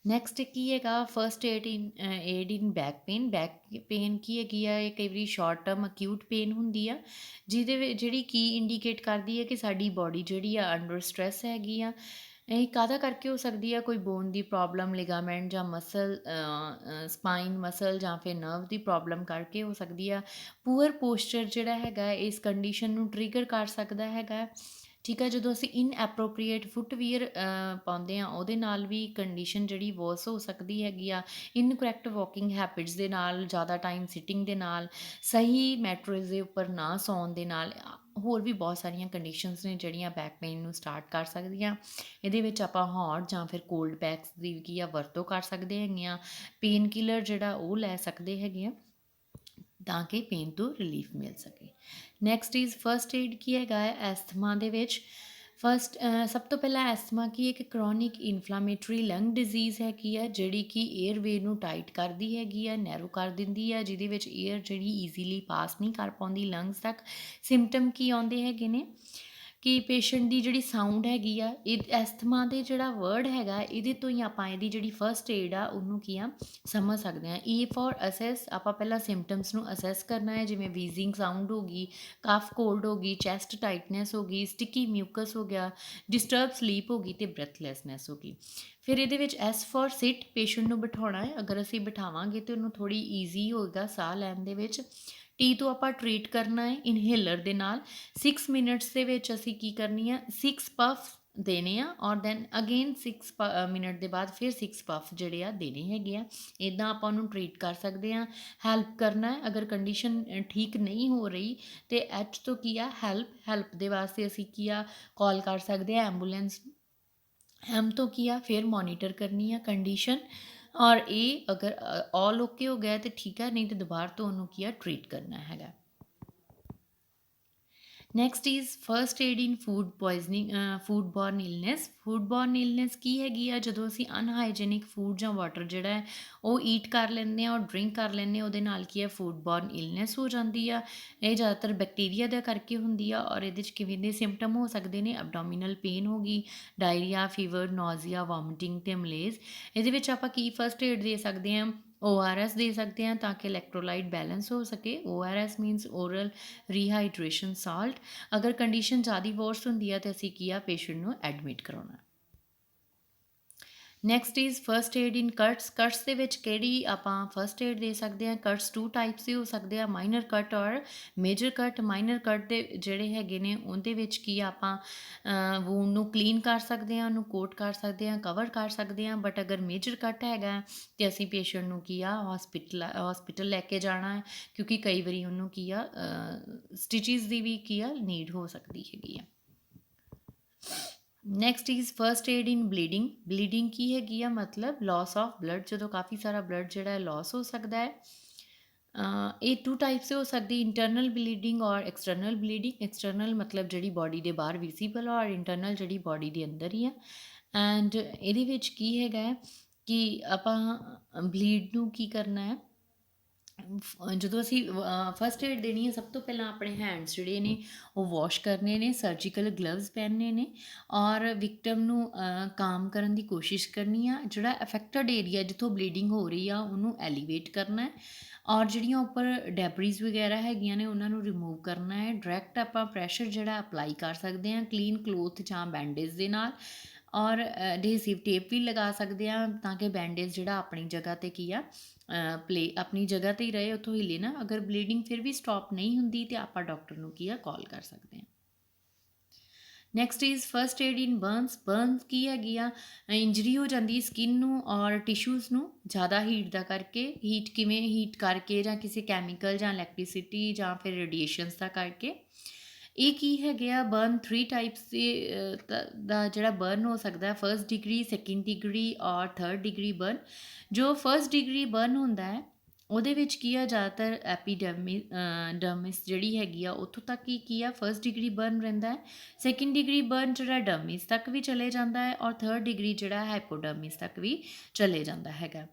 ਨੈਕਸਟ ਕੀ ਹੈਗਾ? ਫਸਟ ਏਡ ਇਨ ਬੈਕ ਪੇਨ। ਬੈਕ ਪੇਨ ਕੀ ਹੈਗੀ ਆ? ਇਹ ਕਈ ਵਾਰੀ ਸ਼ਾਰਟ ਟਰਮ ਅਕਿਊਟ ਪੇਨ ਹੁੰਦੀ ਆ, ਜਿਹਦੇ ਵਿੱਚ ਜਿਹੜੀ ਕੀ ਇੰਡੀਕੇਟ ਕਰਦੀ ਹੈ ਕਿ ਸਾਡੀ ਬਾਡੀ ਜਿਹੜੀ ਆ ਅੰਡਰ ਸਟ੍ਰੈਸ ਹੈਗੀ ਆ। ਇਹ ਕਾਹਦਾ ਕਰਕੇ ਹੋ ਸਕਦੀ ਆ? ਕੋਈ ਬੋਨ ਦੀ ਪ੍ਰੋਬਲਮ, ਲਿਗਾਮੈਂਟ ਜਾਂ ਮਸਲ, ਸਪਾਈਨ ਮਸਲ ਜਾਂ ਫਿਰ ਨਰਵ ਦੀ ਪ੍ਰੋਬਲਮ ਕਰਕੇ ਹੋ ਸਕਦੀ ਆ। ਪੂਅਰ ਪੋਸਚਰ ਜਿਹੜਾ ਹੈਗਾ ਇਸ ਕੰਡੀਸ਼ਨ ਨੂੰ ਟ੍ਰਿਗਰ ਕਰ ਸਕਦਾ ਹੈਗਾ, ਠੀਕ ਆ। ਜਦੋਂ ਅਸੀਂ ਇਨਐਪਰੋਪ੍ਰੀਏਟ ਫੁੱਟਵੀਅਰ ਪਾਉਂਦੇ ਹਾਂ ਉਹਦੇ ਨਾਲ ਵੀ ਕੰਡੀਸ਼ਨ ਜਿਹੜੀ ਵਰਸ ਹੋ ਸਕਦੀ ਹੈਗੀ ਆ। ਇਨਕਰੈਕਟ ਵਾਕਿੰਗ ਹੈਬਿਟਸ ਦੇ ਨਾਲ, ਜ਼ਿਆਦਾ ਟਾਈਮ ਸਿਟਿੰਗ ਦੇ ਨਾਲ, ਸਹੀ ਮੈਟਰਸ ਦੇ ਉੱਪਰ ਨਾ ਸੌਣ ਦੇ ਨਾਲ, ਹੋਰ ਵੀ ਬਹੁਤ ਸਾਰੀਆਂ ਕੰਡੀਸ਼ਨਸ ਨੇ ਜਿਹੜੀਆਂ ਬੈਕ ਪੇਨ ਨੂੰ ਸਟਾਰਟ ਕਰ ਸਕਦੀਆਂ। ਇਹਦੇ ਵਿੱਚ ਆਪਾਂ ਹੌਟ ਜਾਂ ਫਿਰ ਕੋਲਡ ਪੈਕਸ ਦੀ ਕੀ ਆ ਵਰਤੋਂ ਕਰ ਸਕਦੇ ਹੈਗੇ ਆ। ਪੇਨ ਕਿਲਰ ਜਿਹੜਾ ਉਹ ਲੈ ਸਕਦੇ ਹੈਗੇ ਆ ਤਾਂ ਕਿ ਪੇਨ ਤੋਂ ਰਿਲੀਫ ਮਿਲ ਸਕੇ। ਨੈਕਸਟ ਇਜ਼ ਫਸਟ ਏਡ ਕੀ ਹੈਗਾ ਹੈ ਐਸਥਮਾ ਦੇ ਵਿੱਚ? ਸਭ ਤੋਂ ਪਹਿਲਾਂ ਐਸਥਮਾ ਕੀ ਇੱਕ ਕਰੋਨਿਕ ਇਨਫਲਾਮੇਟਰੀ ਲੰਗ ਡਿਜ਼ੀਜ਼ ਹੈਗੀ ਆ ਜਿਹੜੀ ਕਿ ਏਅਰਵੇ ਨੂੰ ਟਾਈਟ ਕਰਦੀ ਹੈਗੀ ਆ, ਨੈਰੋ ਕਰ ਦਿੰਦੀ ਆ, ਜਿਹਦੇ ਵਿੱਚ ਏਅਰ ਜਿਹੜੀ ਈਜ਼ੀਲੀ ਪਾਸ ਨਹੀਂ ਕਰ ਪਾਉਂਦੀ ਲੰਗਸ ਤੱਕ। ਸਿੰਪਟਮ ਕੀ ਆਉਂਦੇ ਹੈਗੇ ਨੇ ਕਿ ਪੇਸ਼ੈਂਟ ਦੀ ਜਿਹੜੀ ਸਾਊਂਡ ਹੈਗੀ ਆ, ਇਹ ਐਸਥਮਾ ਦੇ ਜਿਹੜਾ ਵਰਡ ਹੈਗਾ ਇਹਦੇ ਤੋਂ ਹੀ ਆਪਾਂ ਇਹਦੀ ਜਿਹੜੀ ਫਸਟ ਏਡ ਆ ਉਹਨੂੰ ਕੀ ਆ ਸਮਝ ਸਕਦੇ ਹਾਂ। ਈ ਫॉर ਅਸੈਸ, ਆਪਾਂ ਪਹਿਲਾਂ ਸਿੰਪਟਮਸ ਨੂੰ ਅਸੈਸ ਕਰਨਾ ਹੈ, ਜਿਵੇਂ ਵੀਜ਼ਿੰਗ ਸਾਊਂਡ ਹੋ ਗਈ, ਕਫ ਕੋਲਡ ਹੋ ਗਈ, ਚੈਸਟ ਟਾਈਟਨੈਸ ਹੋ ਗਈ, ਸਟਿੱਕੀ ਮਿਊਕਸ ਹੋ ਗਿਆ, ਡਿਸਟਰਬ ਸਲੀਪ ਹੋ ਗਈ ਅਤੇ ਬ੍ਰੈਥਲੈਸਨੈਸ ਹੋ ਗਈ। ਫਿਰ ਇਹਦੇ ਵਿੱਚ ਐਸ ਫॉर ਸਿਟ, ਪੇਸ਼ੈਂਟ ਨੂੰ ਬਿਠਾਉਣਾ ਹੈ। ਅਗਰ ਅਸੀਂ ਬਿਠਾਵਾਂਗੇ ਤਾਂ ਉਹਨੂੰ ਥੋੜ੍ਹੀ ਈਜ਼ੀ ਹੋਏਗਾ ਸਾਹ ਲੈਣ ਦੇ ਵਿੱਚ। ਟੀ ਤੋਂ ਆਪਾਂ ਟਰੀਟ ਕਰਨਾ ਹੈ ਇਨਹੇਲਰ ਦੇ ਨਾਲ। 6 ਮਿੰਟਸ ਦੇ ਵਿੱਚ ਅਸੀਂ ਕੀ ਕਰਨੀ ਆ 6 ਪਫ ਦੇਣੇ ਆ ਔਰ ਦੈਨ ਅਗੇਨ 6 ਮਿੰਟ ਦੇ ਬਾਅਦ ਫਿਰ 6 ਪਫ ਜਿਹੜੇ ਆ ਦੇਣੇ ਹੈਗੇ ਆ। ਇੱਦਾਂ ਆਪਾਂ ਉਹਨੂੰ ਟਰੀਟ ਕਰ ਸਕਦੇ ਹਾਂ। ਹੈਲਪ ਕਰਨਾ ਹੈ, ਅਗਰ ਕੰਡੀਸ਼ਨ ਠੀਕ ਨਹੀਂ ਹੋ ਰਹੀ ਤੇ ਐਚ ਤੋਂ ਕੀ ਆ ਹੈਲਪ ਦੇ ਵਾਸਤੇ ਅਸੀਂ ਕੀ ਆ ਕਾਲ ਕਰ ਸਕਦੇ ਹਾਂ ਐਂਬੂਲੈਂਸ। ਐਮ ਤੋਂ ਕੀ ਆ ਫਿਰ ਮੋਨੀਟਰ ਕਰਨੀ ਆ ਕੰਡੀਸ਼ਨ ਔਰ ਇਹ ਅਗਰ ਆਲ ਓਕੇ ਹੋ ਗਿਆ ਤਾਂ ਠੀਕ ਆ, ਨਹੀਂ ਤਾਂ ਦੁਬਾਰਾ ਤੋਂ ਉਹਨੂੰ ਕੀ ਆ ਟਰੀਟ ਕਰਨਾ ਹੈਗਾ। Next is first aid in food poisoning, food borne illness. Food borne illness ਕੀ ਹੈਗੀ ਆ? ਜਦੋਂ ਅਸੀਂ ਅਨਹਾਈਜੈਨਿਕ ਫੂਡ ਜਾਂ ਵਾਟਰ ਜਿਹੜਾ ਹੈ ਉਹ ਈਟ ਕਰ ਲੈਂਦੇ ਹਾਂ ਔਰ ਡਰਿੰਕ ਕਰ ਲੈਂਦੇ ਹਾਂ, ਉਹਦੇ ਨਾਲ ਕੀ ਹੈ, ਫੂਡ ਬੋਰਨ ਇਲਨੈਸ ਹੋ ਜਾਂਦੀ ਆ। ਇਹ ਜ਼ਿਆਦਾਤਰ ਬੈਕਟੀਰੀਆ ਦਾ ਕਰਕੇ ਹੁੰਦੀ ਆ ਔਰ ਇਹਦੇ 'ਚ ਕਿਵੇਂ ਦੇ ਸਿੰਪਟਮ ਹੋ ਸਕਦੇ ਨੇ? ਐਬਡੋਮੀਨਲ ਪੇਨ ਹੋ ਗਈ, ਡਾਇਰੀਆ, ਫੀਵਰ, ਨੋਜ਼ੀਆ, ਵੋਮਿਟਿੰਗ ਅਤੇ ਮਲੇਜ਼। ਇਹਦੇ ਵਿੱਚ ਆਪਾਂ ਕੀ ਫਸਟ ਏਡ ਦੇ ਸਕਦੇ ਹਾਂ? ORS ਦੇ ਸਕਦੇ ਹਾਂ ਤਾਂ ਕਿ ਇਲੈਕਟ੍ਰੋਲਾਈਟ ਬੈਲੈਂਸ ਹੋ ਸਕੇ। ORS means oral rehydration salt. ਅਗਰ ਕੰਡੀਸ਼ਨ ਜ਼ਿਆਦਾ ਵਰਸ ਹੁੰਦੀ ਹੈ ਤਾਂ ਅਸੀਂ ਕੀ ਆ, ਪੇਸ਼ੈਂਟ ਨੂੰ ਐਡਮਿਟ ਕਰਾਉਣਾ। Next is first aid in cuts. Cuts ਦੇ ਵਿੱਚ ਕਿਹੜੀ ਆਪਾਂ ਫਸਟ ਏਡ ਦੇ ਸਕਦੇ ਹਾਂ? ਕਟਸ ਟੂ ਟਾਈਪਸ ਦੇ ਹੋ ਸਕਦੇ ਆ, ਮਾਈਨਰ ਕੱਟ ਔਰ ਮੇਜਰ ਕੱਟ। ਮਾਈਨਰ ਕੱਟ ਦੇ ਜਿਹੜੇ ਹੈਗੇ ਨੇ ਉਹਦੇ ਵਿੱਚ ਕੀ ਆਪਾਂ ਵੂੰਡ ਨੂੰ ਕਲੀਨ ਕਰ ਸਕਦੇ ਹਾਂ, ਉਹਨੂੰ ਕੋਟ ਕਰ ਸਕਦੇ ਹਾਂ, ਕਵਰ ਕਰ ਸਕਦੇ ਹਾਂ। ਬਟ ਅਗਰ ਮੇਜਰ ਕੱਟ ਹੈਗਾ ਤਾਂ ਅਸੀਂ ਪੇਸ਼ੈਂਟ ਨੂੰ ਕੀ ਆ, ਹਸਪਿਟਲ ਲੈ ਕੇ ਜਾਣਾ ਹੈ, ਕਿਉਂਕਿ ਕਈ ਵਾਰੀ ਉਹਨੂੰ ਕੀ ਆ, ਸਟਿਚਿਸ ਦੀ ਵੀ ਕੀ ਆ, ਨੀਡ ਹੋ ਸਕਦੀ ਹੈਗੀ ਆ। Next is first aid in bleeding. Bleeding ਕੀ ਹੈਗੀ ਆ? ਮਤਲਬ ਲਾਸ ਆਫ ਬਲੱਡ, ਜਦੋਂ ਕਾਫੀ ਸਾਰਾ ਬਲੱਡ ਜਿਹੜਾ ਹੈ ਲਾਸ ਹੋ ਸਕਦਾ ਹੈ। ਇਹ ਟੂ ਟਾਈਪਸ ਦੇ ਹੋ ਸਕਦੀ, ਇੰਟਰਨਲ ਬਲੀਡਿੰਗ ਔਰ ਐਕਸਟਰਨਲ ਬਲੀਡਿੰਗ। ਐਕਸਟਰਨਲ ਮਤਲਬ ਜਿਹੜੀ ਬਾਡੀ ਦੇ ਬਾਹਰ ਵਿਜ਼ੀਬਲ ਔਰ ਇੰਟਰਨਲ ਜਿਹੜੀ ਬਾਡੀ ਦੇ ਅੰਦਰ ਹੀ ਆ। ਐਂਡ ਇਹਦੇ ਵਿੱਚ ਕੀ ਹੈਗਾ ਹੈ ਕਿ ਆਪਾਂ ਬਲੀਡ ਨੂੰ ਕੀ ਕਰਨਾ ਹੈ? ਜਦੋਂ ਅਸੀਂ ਫਸਟ ਏਡ ਦੇਣੀ ਹੈ, ਸਭ ਤੋਂ ਪਹਿਲਾਂ ਆਪਣੇ ਹੈਂਡਸ ਜਿਹੜੇ ਨੇ ਉਹ ਵਾਸ਼ ਕਰਨੇ ਨੇ, ਸਰਜੀਕਲ ਗਲਵਜ਼ ਪਹਿਨਣੇ ਨੇ ਔਰ ਵਿਕਟਮ ਨੂੰ ਕਾਮ ਕਰਨ ਦੀ ਕੋਸ਼ਿਸ਼ ਕਰਨੀ ਆ। ਜਿਹੜਾ ਅਫੈਕਟਡ ਏਰੀਆ ਜਿੱਥੋਂ ਬਲੀਡਿੰਗ ਹੋ ਰਹੀ ਆ ਉਹਨੂੰ ਐਲੀਵੇਟ ਕਰਨਾ ਹੈ ਔਰ ਜਿਹੜੀਆਂ ਉੱਪਰ ਡੈਬਰੀਜ਼ ਵਗੈਰਾ ਹੈਗੀਆਂ ਨੇ ਉਹਨਾਂ ਨੂੰ ਰਿਮੂਵ ਕਰਨਾ ਹੈ। ਡਾਇਰੈਕਟ ਆਪਾਂ ਪ੍ਰੈਸ਼ਰ ਜਿਹੜਾ ਅਪਲਾਈ ਕਰ ਸਕਦੇ ਹਾਂ ਕਲੀਨ ਕਲੋਥ ਜਾਂ ਬੈਂਡੇਜ ਦੇ ਨਾਲ ਔਰ ਅਡਹੈਸਿਵ ਟੇਪ ਵੀ ਲਗਾ ਸਕਦੇ ਹਾਂ ਤਾਂ ਕਿ ਬੈਂਡੇਜ ਜਿਹੜਾ ਆਪਣੀ ਜਗ੍ਹਾ 'ਤੇ ਕੀ ਆ, ਆਪਣੀ ਜਗ੍ਹਾ 'ਤੇ ਹੀ ਰਹੇ, ਉੱਥੋਂ हिले ਨਾ। ਅਗਰ ਬਲੀਡਿੰਗ ਫਿਰ ਵੀ ਸਟਾਪ ਨਹੀਂ ਹੁੰਦੀ ਤਾਂ ਆਪਾਂ ਡਾਕਟਰ ਨੂੰ ਕੀ ਆ, ਕਾਲ ਕਰ ਸਕਦੇ ਹਾਂ। Next is first aid in burns. Burns ਕੀ ਹੈਗੀ ਆ? ਇੰਜਰੀ ਹੋ ਜਾਂਦੀ ਸਕਿਨ ਨੂੰ ਔਰ ਟਿਸ਼ੂਜ਼ ਨੂੰ ਜ਼ਿਆਦਾ ਹੀਟ ਦਾ ਕਰਕੇ। ਹੀਟ ਕਿਵੇਂ? ਹੀਟ ਕਰਕੇ ਜਾਂ ਕਿਸੇ ਕੈਮੀਕਲ ਜਾਂ ਇਲੈਕਟ੍ਰੀਸਿਟੀ ਜਾਂ ਫਿਰ ਰੇਡੀਏਸ਼ਨਸ ਦਾ ਕਰਕੇ। ਇਹ ਕੀ ਹੈਗੇ ਆ? ਬਰਨ 3 ਟਾਈਪਸ ਦੇ ਦਾ ਜਿਹੜਾ ਬਰਨ ਹੋ ਸਕਦਾ, ਫਸਟ ਡਿਗਰੀ, ਸੈਕਿੰਡ ਡਿਗਰੀ ਔਰ ਥਰਡ ਡਿਗਰੀ ਬਰਨ। ਜੋ ਫਸਟ ਡਿਗਰੀ ਬਰਨ ਹੁੰਦਾ ਹੈ ਉਹਦੇ ਵਿੱਚ ਕੀ ਆ, ਜ਼ਿਆਦਾਤਰ ਡਰਮਿਸ ਜਿਹੜੀ ਹੈਗੀ ਆ ਉੱਥੋਂ ਤੱਕ ਹੀ ਕੀ ਆ, ਫਸਟ ਡਿਗਰੀ ਬਰਨ ਰਹਿੰਦਾ ਹੈ। ਸੈਕਿੰਡ ਡਿਗਰੀ ਬਰਨ ਜਿਹੜਾ ਡਰਮਿਸ ਤੱਕ ਵੀ ਚਲੇ ਜਾਂਦਾ ਹੈ ਔਰ ਥਰਡ ਡਿਗਰੀ ਜਿਹੜਾ ਹਾਈਪੋਡਰਮਿਸ ਤੱਕ ਵੀ ਚਲੇ ਜਾਂਦਾ ਹੈਗਾ।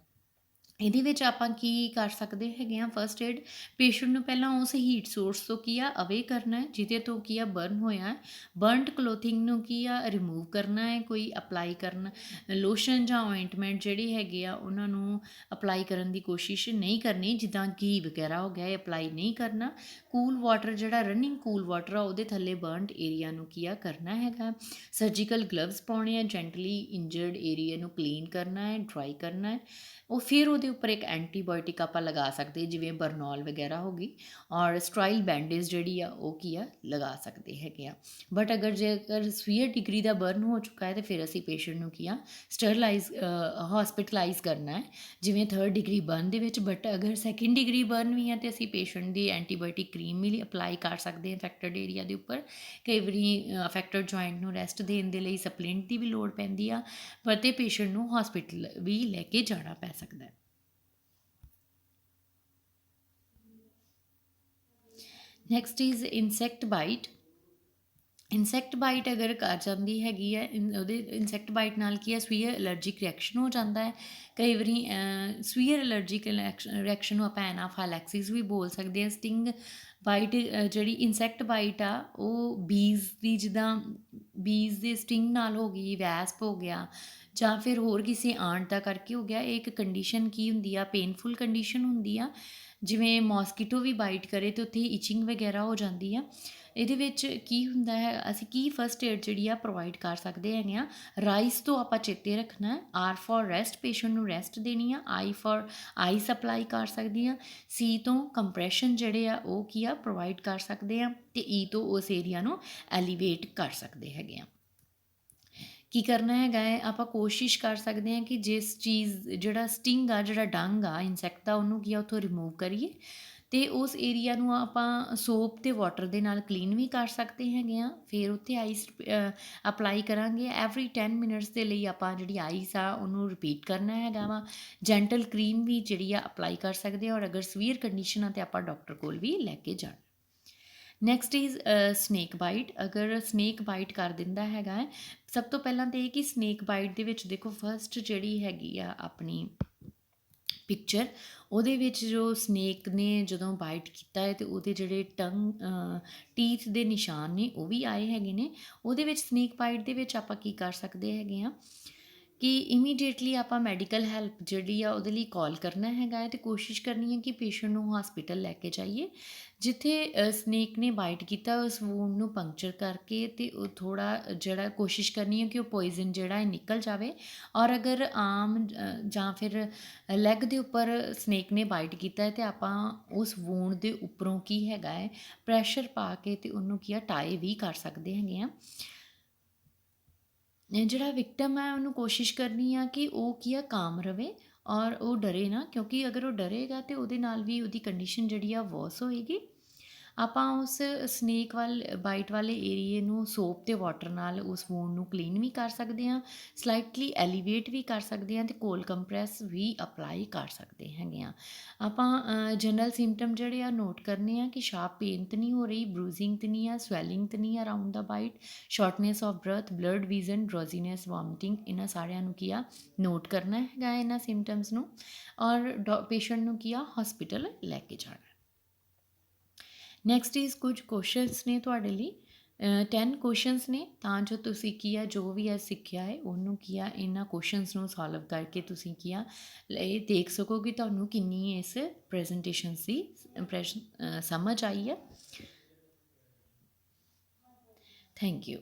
ਇਹਦੇ ਵਿੱਚ ਆਪਾਂ ਕੀ ਕਰ ਸਕਦੇ ਹੈਗੇ ਆ? ਫਸਟ ਏਡ, ਪੇਸ਼ੈਂਟ ਨੂੰ ਪਹਿਲਾਂ ਉਸ ਹੀਟ ਸੋਰਸ ਤੋਂ ਕੀ ਆ, ਅਵੇ ਕਰਨਾ ਹੈ ਜਿਹਦੇ ਤੋਂ ਕੀ ਆ ਬਰਨ ਹੋਇਆ। ਬਰਨਡ ਕਲੋਥਿੰਗ ਨੂੰ ਕੀ ਆ, ਰਿਮੂਵ ਕਰਨਾ ਹੈ। ਕੋਈ ਅਪਲਾਈ ਕਰਨਾ, ਲੋਸ਼ਨ ਜਾਂ ਓਇੰਟਮੈਂਟ ਜਿਹੜੇ ਹੈਗੇ ਆ ਉਹਨਾਂ ਨੂੰ ਅਪਲਾਈ ਕਰਨ ਦੀ ਕੋਸ਼ਿਸ਼ ਨਹੀਂ ਕਰਨੀ, ਜਿੱਦਾਂ ਘੀ ਵਗੈਰਾ ਹੋ ਗਿਆ, ਇਹ ਅਪਲਾਈ ਨਹੀਂ ਕਰਨਾ। ਕੂਲ ਵਾਟਰ ਜਿਹੜਾ ਰਨਿੰਗ ਕੂਲ ਵਾਟਰ ਆ ਉਹਦੇ ਥੱਲੇ ਬਰਨਡ ਏਰੀਆ ਨੂੰ ਕੀ ਆ, ਕਰਨਾ ਹੈਗਾ। ਸਰਜੀਕਲ ਗਲਵਜ਼ ਪਾਉਣੇ ਆ, ਜੈਂਟਲੀ ਇੰਜਰਡ ਏਰੀਆ ਨੂੰ ਕਲੀਨ ਕਰਨਾ ਹੈ, ਡਰਾਈ ਕਰਨਾ ਹੈ। ਉਹ ਫਿਰ ਉਹਦੇ ਉੱਪਰ ਇੱਕ ਐਂਟੀਬਾਇਓਟਿਕ ਆਪਾਂ ਲਗਾ ਸਕਦੇ, ਜਿਵੇਂ ਬਰਨੌਲ ਵਗੈਰਾ ਹੋ ਗਈ ਔਰ ਸਟਰਾਈਲ ਬੈਂਡੇਜ ਜਿਹੜੀ ਆ ਉਹ ਕੀ ਆ, ਲਗਾ ਸਕਦੇ ਹੈਗੇ ਆ। ਬਟ ਅਗਰ ਜੇਕਰ ਸਵੀਅਰ ਡਿਗਰੀ ਦਾ ਬਰਨ ਹੋ ਚੁੱਕਾ ਹੈ ਤਾਂ ਫਿਰ ਅਸੀਂ ਪੇਸ਼ੈਂਟ ਨੂੰ ਕੀ ਆ, ਹਸਪਿਟਲਾਈਜ਼ ਕਰਨਾ ਹੈ, ਜਿਵੇਂ ਥਰਡ ਡਿਗਰੀ ਬਰਨ ਦੇ ਵਿੱਚ। ਬਟ ਅਗਰ ਸੈਕਿੰਡ ਡਿਗਰੀ ਬਰਨ ਵੀ ਹੈ ਤਾਂ ਅਸੀਂ ਪੇਸ਼ੈਂਟ ਦੀ ਐਂਟੀਬਾਇਓਟਿਕ ਕਰੀਮ ਵੀ ਅਪਲਾਈ ਕਰ ਸਕਦੇ ਹਾਂ ਅਫੈਕਟਡ ਏਰੀਆ ਦੇ ਉੱਪਰ। ਕਈ ਵਾਰੀ ਅਫੈਕਟਡ ਜੁਆਇੰਟ ਨੂੰ ਰੈਸਟ ਦੇਣ ਦੇ ਲਈ ਸਪਲਿੰਟ ਦੀ ਵੀ ਲੋੜ ਪੈਂਦੀ ਆ, ਪਰ ਤੇ ਪੇਸ਼ੈਂਟ ਨੂੰ ਹਸਪਿਟਲ ਵੀ ਲੈ ਕੇ ਜਾਣਾ ਪੈ ਸਕਦਾ ਹੈ। Next is insect bite. Insect bite ਅਗਰ ਕਰ ਜਾਂਦੀ ਹੈਗੀ ਹੈ, ਉਹਦੇ ਇਨਸੈਕਟ ਬਾਈਟ ਨਾਲ ਕੀ ਹੈ, ਸਵੀਅਰ ਐਲਰਜਿਕ ਰਿਐਕਸ਼ਨ ਹੋ ਜਾਂਦਾ ਹੈ। ਕਈ ਵਾਰੀ ਸਵੀਅਰ ਐਲਰਜਿਕ ਰਿਐਕਸ਼ਨ ਨੂੰ ਆਪਾਂ ਐਨਾਫਾਈਲੈਕਸਿਸ ਵੀ ਬੋਲ ਸਕਦੇ ਹਾਂ। ਸਟਿੰਗ ਬਾਈਟ ਜਿਹੜੀ ਇਨਸੈਕਟ ਬਾਈਟ ਆ ਉਹ ਬੀਜ਼ ਦੀ, ਜਿੱਦਾਂ ਬੀਜ਼ ਦੇ ਸਟਿੰਗ ਨਾਲ ਹੋ ਗਈ, ਵੈਸਪ ਹੋ ਗਿਆ ਜਾਂ ਫਿਰ ਹੋਰ ਕਿਸੇ ਆਂਟ ਦਾ ਕਰਕੇ ਹੋ ਗਿਆ। ਇਹ ਇੱਕ ਕੰਡੀਸ਼ਨ ਕੀ ਹੁੰਦੀ ਆ, ਪੇਨਫੁਲ ਕੰਡੀਸ਼ਨ ਹੁੰਦੀ ਆ। ਜਿਵੇਂ ਮੋਸਕੀਟੋ ਵੀ ਬਾਈਟ ਕਰੇ ਤਾਂ ਉੱਥੇ ਇਚਿੰਗ ਵਗੈਰਾ ਹੋ ਜਾਂਦੀ ਆ। ਇਹਦੇ ਵਿੱਚ ਕੀ ਹੁੰਦਾ ਹੈ, ਅਸੀਂ ਕੀ ਫਸਟ ਏਡ ਜਿਹੜੀ ਆ ਪ੍ਰੋਵਾਈਡ ਕਰ ਸਕਦੇ ਹੈਗੇ ਆ? ਰਾਈਸ ਤੋਂ ਆਪਾਂ ਚੇਤੇ ਰੱਖਣਾ, ਆਰ ਫॉर ਰੈਸਟ, ਪੇਸ਼ੈਂਟ ਨੂੰ ਰੈਸਟ ਦੇਣੀ ਆ। ਆਈ ਫॉर ਆਈਸ ਅਪਲਾਈ ਕਰ ਸਕਦੀ ਆ। ਸੀ ਤੋਂ ਕੰਪਰੈਸ਼ਨ ਜਿਹੜੇ ਆ ਉਹ ਕੀ ਆ, ਪ੍ਰੋਵਾਈਡ ਕਰ ਸਕਦੇ ਆ। ਅਤੇ ਈ ਤੋਂ ਉਸ ਏਰੀਆ ਨੂੰ ਐਲੀਵੇਟ ਕਰ ਸਕਦੇ ਹੈਗੇ ਆ। ਕੀ ਕਰਨਾ ਹੈਗਾ ਹੈ, ਆਪਾਂ ਕੋਸ਼ਿਸ਼ ਕਰ ਸਕਦੇ ਹਾਂ ਕਿ ਜਿਸ ਚੀਜ਼, ਜਿਹੜਾ ਸਟਿੰਗ ਆ, ਜਿਹੜਾ ਡੰਗ ਆ ਇਨਸੈਕਟ ਦਾ, ਉਹਨੂੰ ਕੀ ਆ ਉੱਥੋਂ ਰਿਮੂਵ ਕਰੀਏ ਅਤੇ ਉਸ ਏਰੀਆ ਨੂੰ ਆਪਾਂ ਸੋਪ ਅਤੇ ਵਾਟਰ ਦੇ ਨਾਲ ਕਲੀਨ ਵੀ ਕਰ ਸਕਦੇ ਹੈਗੇ ਆ। ਫਿਰ ਉੱਥੇ ਆਈਸ ਅਪਲਾਈ ਕਰਾਂਗੇ। ਐਵਰੀ 10 ਮਿੰਟਸ ਦੇ ਲਈ ਆਪਾਂ ਜਿਹੜੀ ਆਈਸ ਆ ਉਹਨੂੰ ਰਿਪੀਟ ਕਰਨਾ ਹੈਗਾ ਵਾ। ਜੈਂਟਲ ਕਰੀਮ ਵੀ ਜਿਹੜੀ ਆ ਅਪਲਾਈ ਕਰ ਸਕਦੇ ਹਾਂ ਔਰ ਅਗਰ ਸਵੀਅਰ ਕੰਡੀਸ਼ਨ ਆ ਤਾਂ ਆਪਾਂ ਡਾਕਟਰ ਕੋਲ ਵੀ ਲੈ ਕੇ ਜਾਣਾ। Next is snake bite. ਅਗਰ ਸਨੇਕ ਬਾਈਟ ਕਰ ਦਿੰਦਾ ਹੈਗਾ ਹੈ, ਸਭ ਤੋਂ ਪਹਿਲਾਂ ਤਾਂ ਇਹ ਕਿ ਸਨੇਕ ਬਾਈਟ ਦੇ ਵਿੱਚ ਦੇਖੋ ਫਸਟ ਜਿਹੜੀ ਹੈਗੀ ਆ ਆਪਣੀ ਪਿਕਚਰ, ਉਹਦੇ ਵਿੱਚ ਜੋ ਸਨੇਕ ਨੇ ਜਦੋਂ ਬਾਈਟ ਕੀਤਾ ਹੈ ਤੇ ਉਹਦੇ ਜਿਹੜੇ ਟੀਥ ਦੇ ਨਿਸ਼ਾਨ ਨੇ ਉਹ ਵੀ ਆਏ ਹੈਗੇ ਨੇ। ਉਹਦੇ ਵਿੱਚ ਸਨੇਕ ਬਾਈਟ ਦੇ ਵਿੱਚ ਆਪਾਂ ਕੀ ਕਰ ਸਕਦੇ ਹੈਗੇ ਆ ਕਿ ਇਮੀਡੀਏਟਲੀ ਆਪਾਂ ਮੈਡੀਕਲ ਹੈਲਪ ਜਿਹੜੀ ਆ ਉਹਦੇ ਲਈ ਕਾਲ ਕਰਨਾ ਹੈਗਾ ਹੈ, ਅਤੇ ਕੋਸ਼ਿਸ਼ ਕਰਨੀ ਹੈ ਕਿ ਪੇਸ਼ੈਂਟ ਨੂੰ ਹਸਪੀਟਲ ਲੈ ਕੇ ਜਾਈਏ, ਜਿੱਥੇ ਸਨੇਕ ਨੇ ਬਾਈਟ ਕੀਤਾ ਉਸ ਵੂੰਡ ਨੂੰ ਪੰਕਚਰ ਕਰਕੇ, ਅਤੇ ਉਹ ਥੋੜ੍ਹਾ ਜਿਹੜਾ ਕੋਸ਼ਿਸ਼ ਕਰਨੀ ਹੈ ਕਿ ਉਹ ਪੋਇਜ਼ਨ ਜਿਹੜਾ ਹੈ ਨਿਕਲ ਜਾਵੇ। ਔਰ ਅਗਰ ਆਮ ਜਾਂ ਫਿਰ ਲੈਗ ਦੇ ਉੱਪਰ ਸਨੇਕ ਨੇ ਬਾਈਟ ਕੀਤਾ ਹੈ, ਅਤੇ ਆਪਾਂ ਉਸ ਵੂੰਡ ਦੇ ਉੱਪਰੋਂ ਕੀ ਹੈਗਾ ਹੈ ਪ੍ਰੈਸ਼ਰ ਪਾ ਕੇ ਅਤੇ ਉਹਨੂੰ ਕੀ ਆ ਟਾਈ ਵੀ ਕਰ ਸਕਦੇ ਹੈਗੇ ਆ। ਜਿਹੜਾ ਵਿਕਟਮ ਹੈ ਉਹਨੂੰ ਕੋਸ਼ਿਸ਼ ਕਰਨੀ ਆ ਕਿ ਉਹ ਕੀ ਆ ਕਾਮ ਰਵੇ ਔਰ ਉਹ ਡਰੇ ਨਾ, ਕਿਉਂਕਿ ਅਗਰ ਉਹ ਡਰੇਗਾ ਤਾਂ ਉਹਦੇ ਨਾਲ ਵੀ ਉਹਦੀ ਕੰਡੀਸ਼ਨ ਜਿਹੜੀ ਆ ਵਰਸ ਹੋਏਗੀ। ਆਪਾਂ ਉਸ ਸਨੇਕ ਬਾਈਟ ਵਾਲੇ ਏਰੀਏ ਨੂੰ ਸੋਪ ਅਤੇ ਵਾਟਰ ਨਾਲ ਉਸ ਵੂੰਡ ਨੂੰ ਕਲੀਨ ਵੀ ਕਰ ਸਕਦੇ ਹਾਂ, ਸਲਾਈਟਲੀ ਐਲੀਵੇਟ ਵੀ ਕਰ ਸਕਦੇ ਹਾਂ, ਅਤੇ ਕੋਲ ਕੰਪਰੈਸ ਵੀ ਅਪਲਾਈ ਕਰ ਸਕਦੇ ਹੈਗੇ ਆ। ਆਪਾਂ ਜਨਰਲ ਸਿੰਪਟਮ ਜਿਹੜੇ ਆ ਨੋਟ ਕਰਨੇ ਆ ਕਿ ਸ਼ਾਰਪ ਪੇਨ ਤਾਂ ਨਹੀਂ ਹੋ ਰਹੀ, ਬਰੂਜ਼ਿੰਗ ਤਾਂ ਨਹੀਂ ਆ, ਸਵੈਲਿੰਗ ਤਾਂ ਨਹੀਂ ਆ around the bite, shortness of breath, blurred vision, drowsiness, vomiting, ਇਹਨਾਂ ਸਾਰਿਆਂ ਨੂੰ ਕੀ ਆ ਨੋਟ ਕਰਨਾ ਹੈਗਾ ਇਹਨਾਂ ਸਿੰਪਟਮਸ ਨੂੰ, ਔਰ ਪੇਸ਼ੈਂਟ ਨੂੰ ਕੀ ਆ ਹਸਪੀਟਲ ਲੈ ਕੇ ਜਾਣਾ। ਨੈਕਸਟ ਇਜ਼ ਕੁਝ ਕੁਐਸਚਨਸ ਨੇ ਤੁਹਾਡੇ ਲਈ, 10 ਕੁਐਸਚਨਸ ਨੇ, ਤਾਂ ਜੋ ਤੁਸੀਂ ਕੀ ਆ ਜੋ ਵੀ ਹੈ ਸਿੱਖਿਆ ਹੈ ਉਹਨੂੰ ਕੀ ਆ ਇਹਨਾਂ ਕੁਐਸਚਨਸ ਨੂੰ ਸੋਲਵ ਕਰਕੇ ਤੁਸੀਂ ਕੀ ਆ ਇਹ ਦੇਖ ਸਕੋ ਕਿ ਤੁਹਾਨੂੰ ਕਿੰਨੀ ਇਸ ਪ੍ਰੈਜੈਂਟੇਸ਼ਨ ਦੀ ਇੰਪ੍ਰੈਸ਼ਨ ਸਮਝ ਆਈ ਹੈ। Thank you.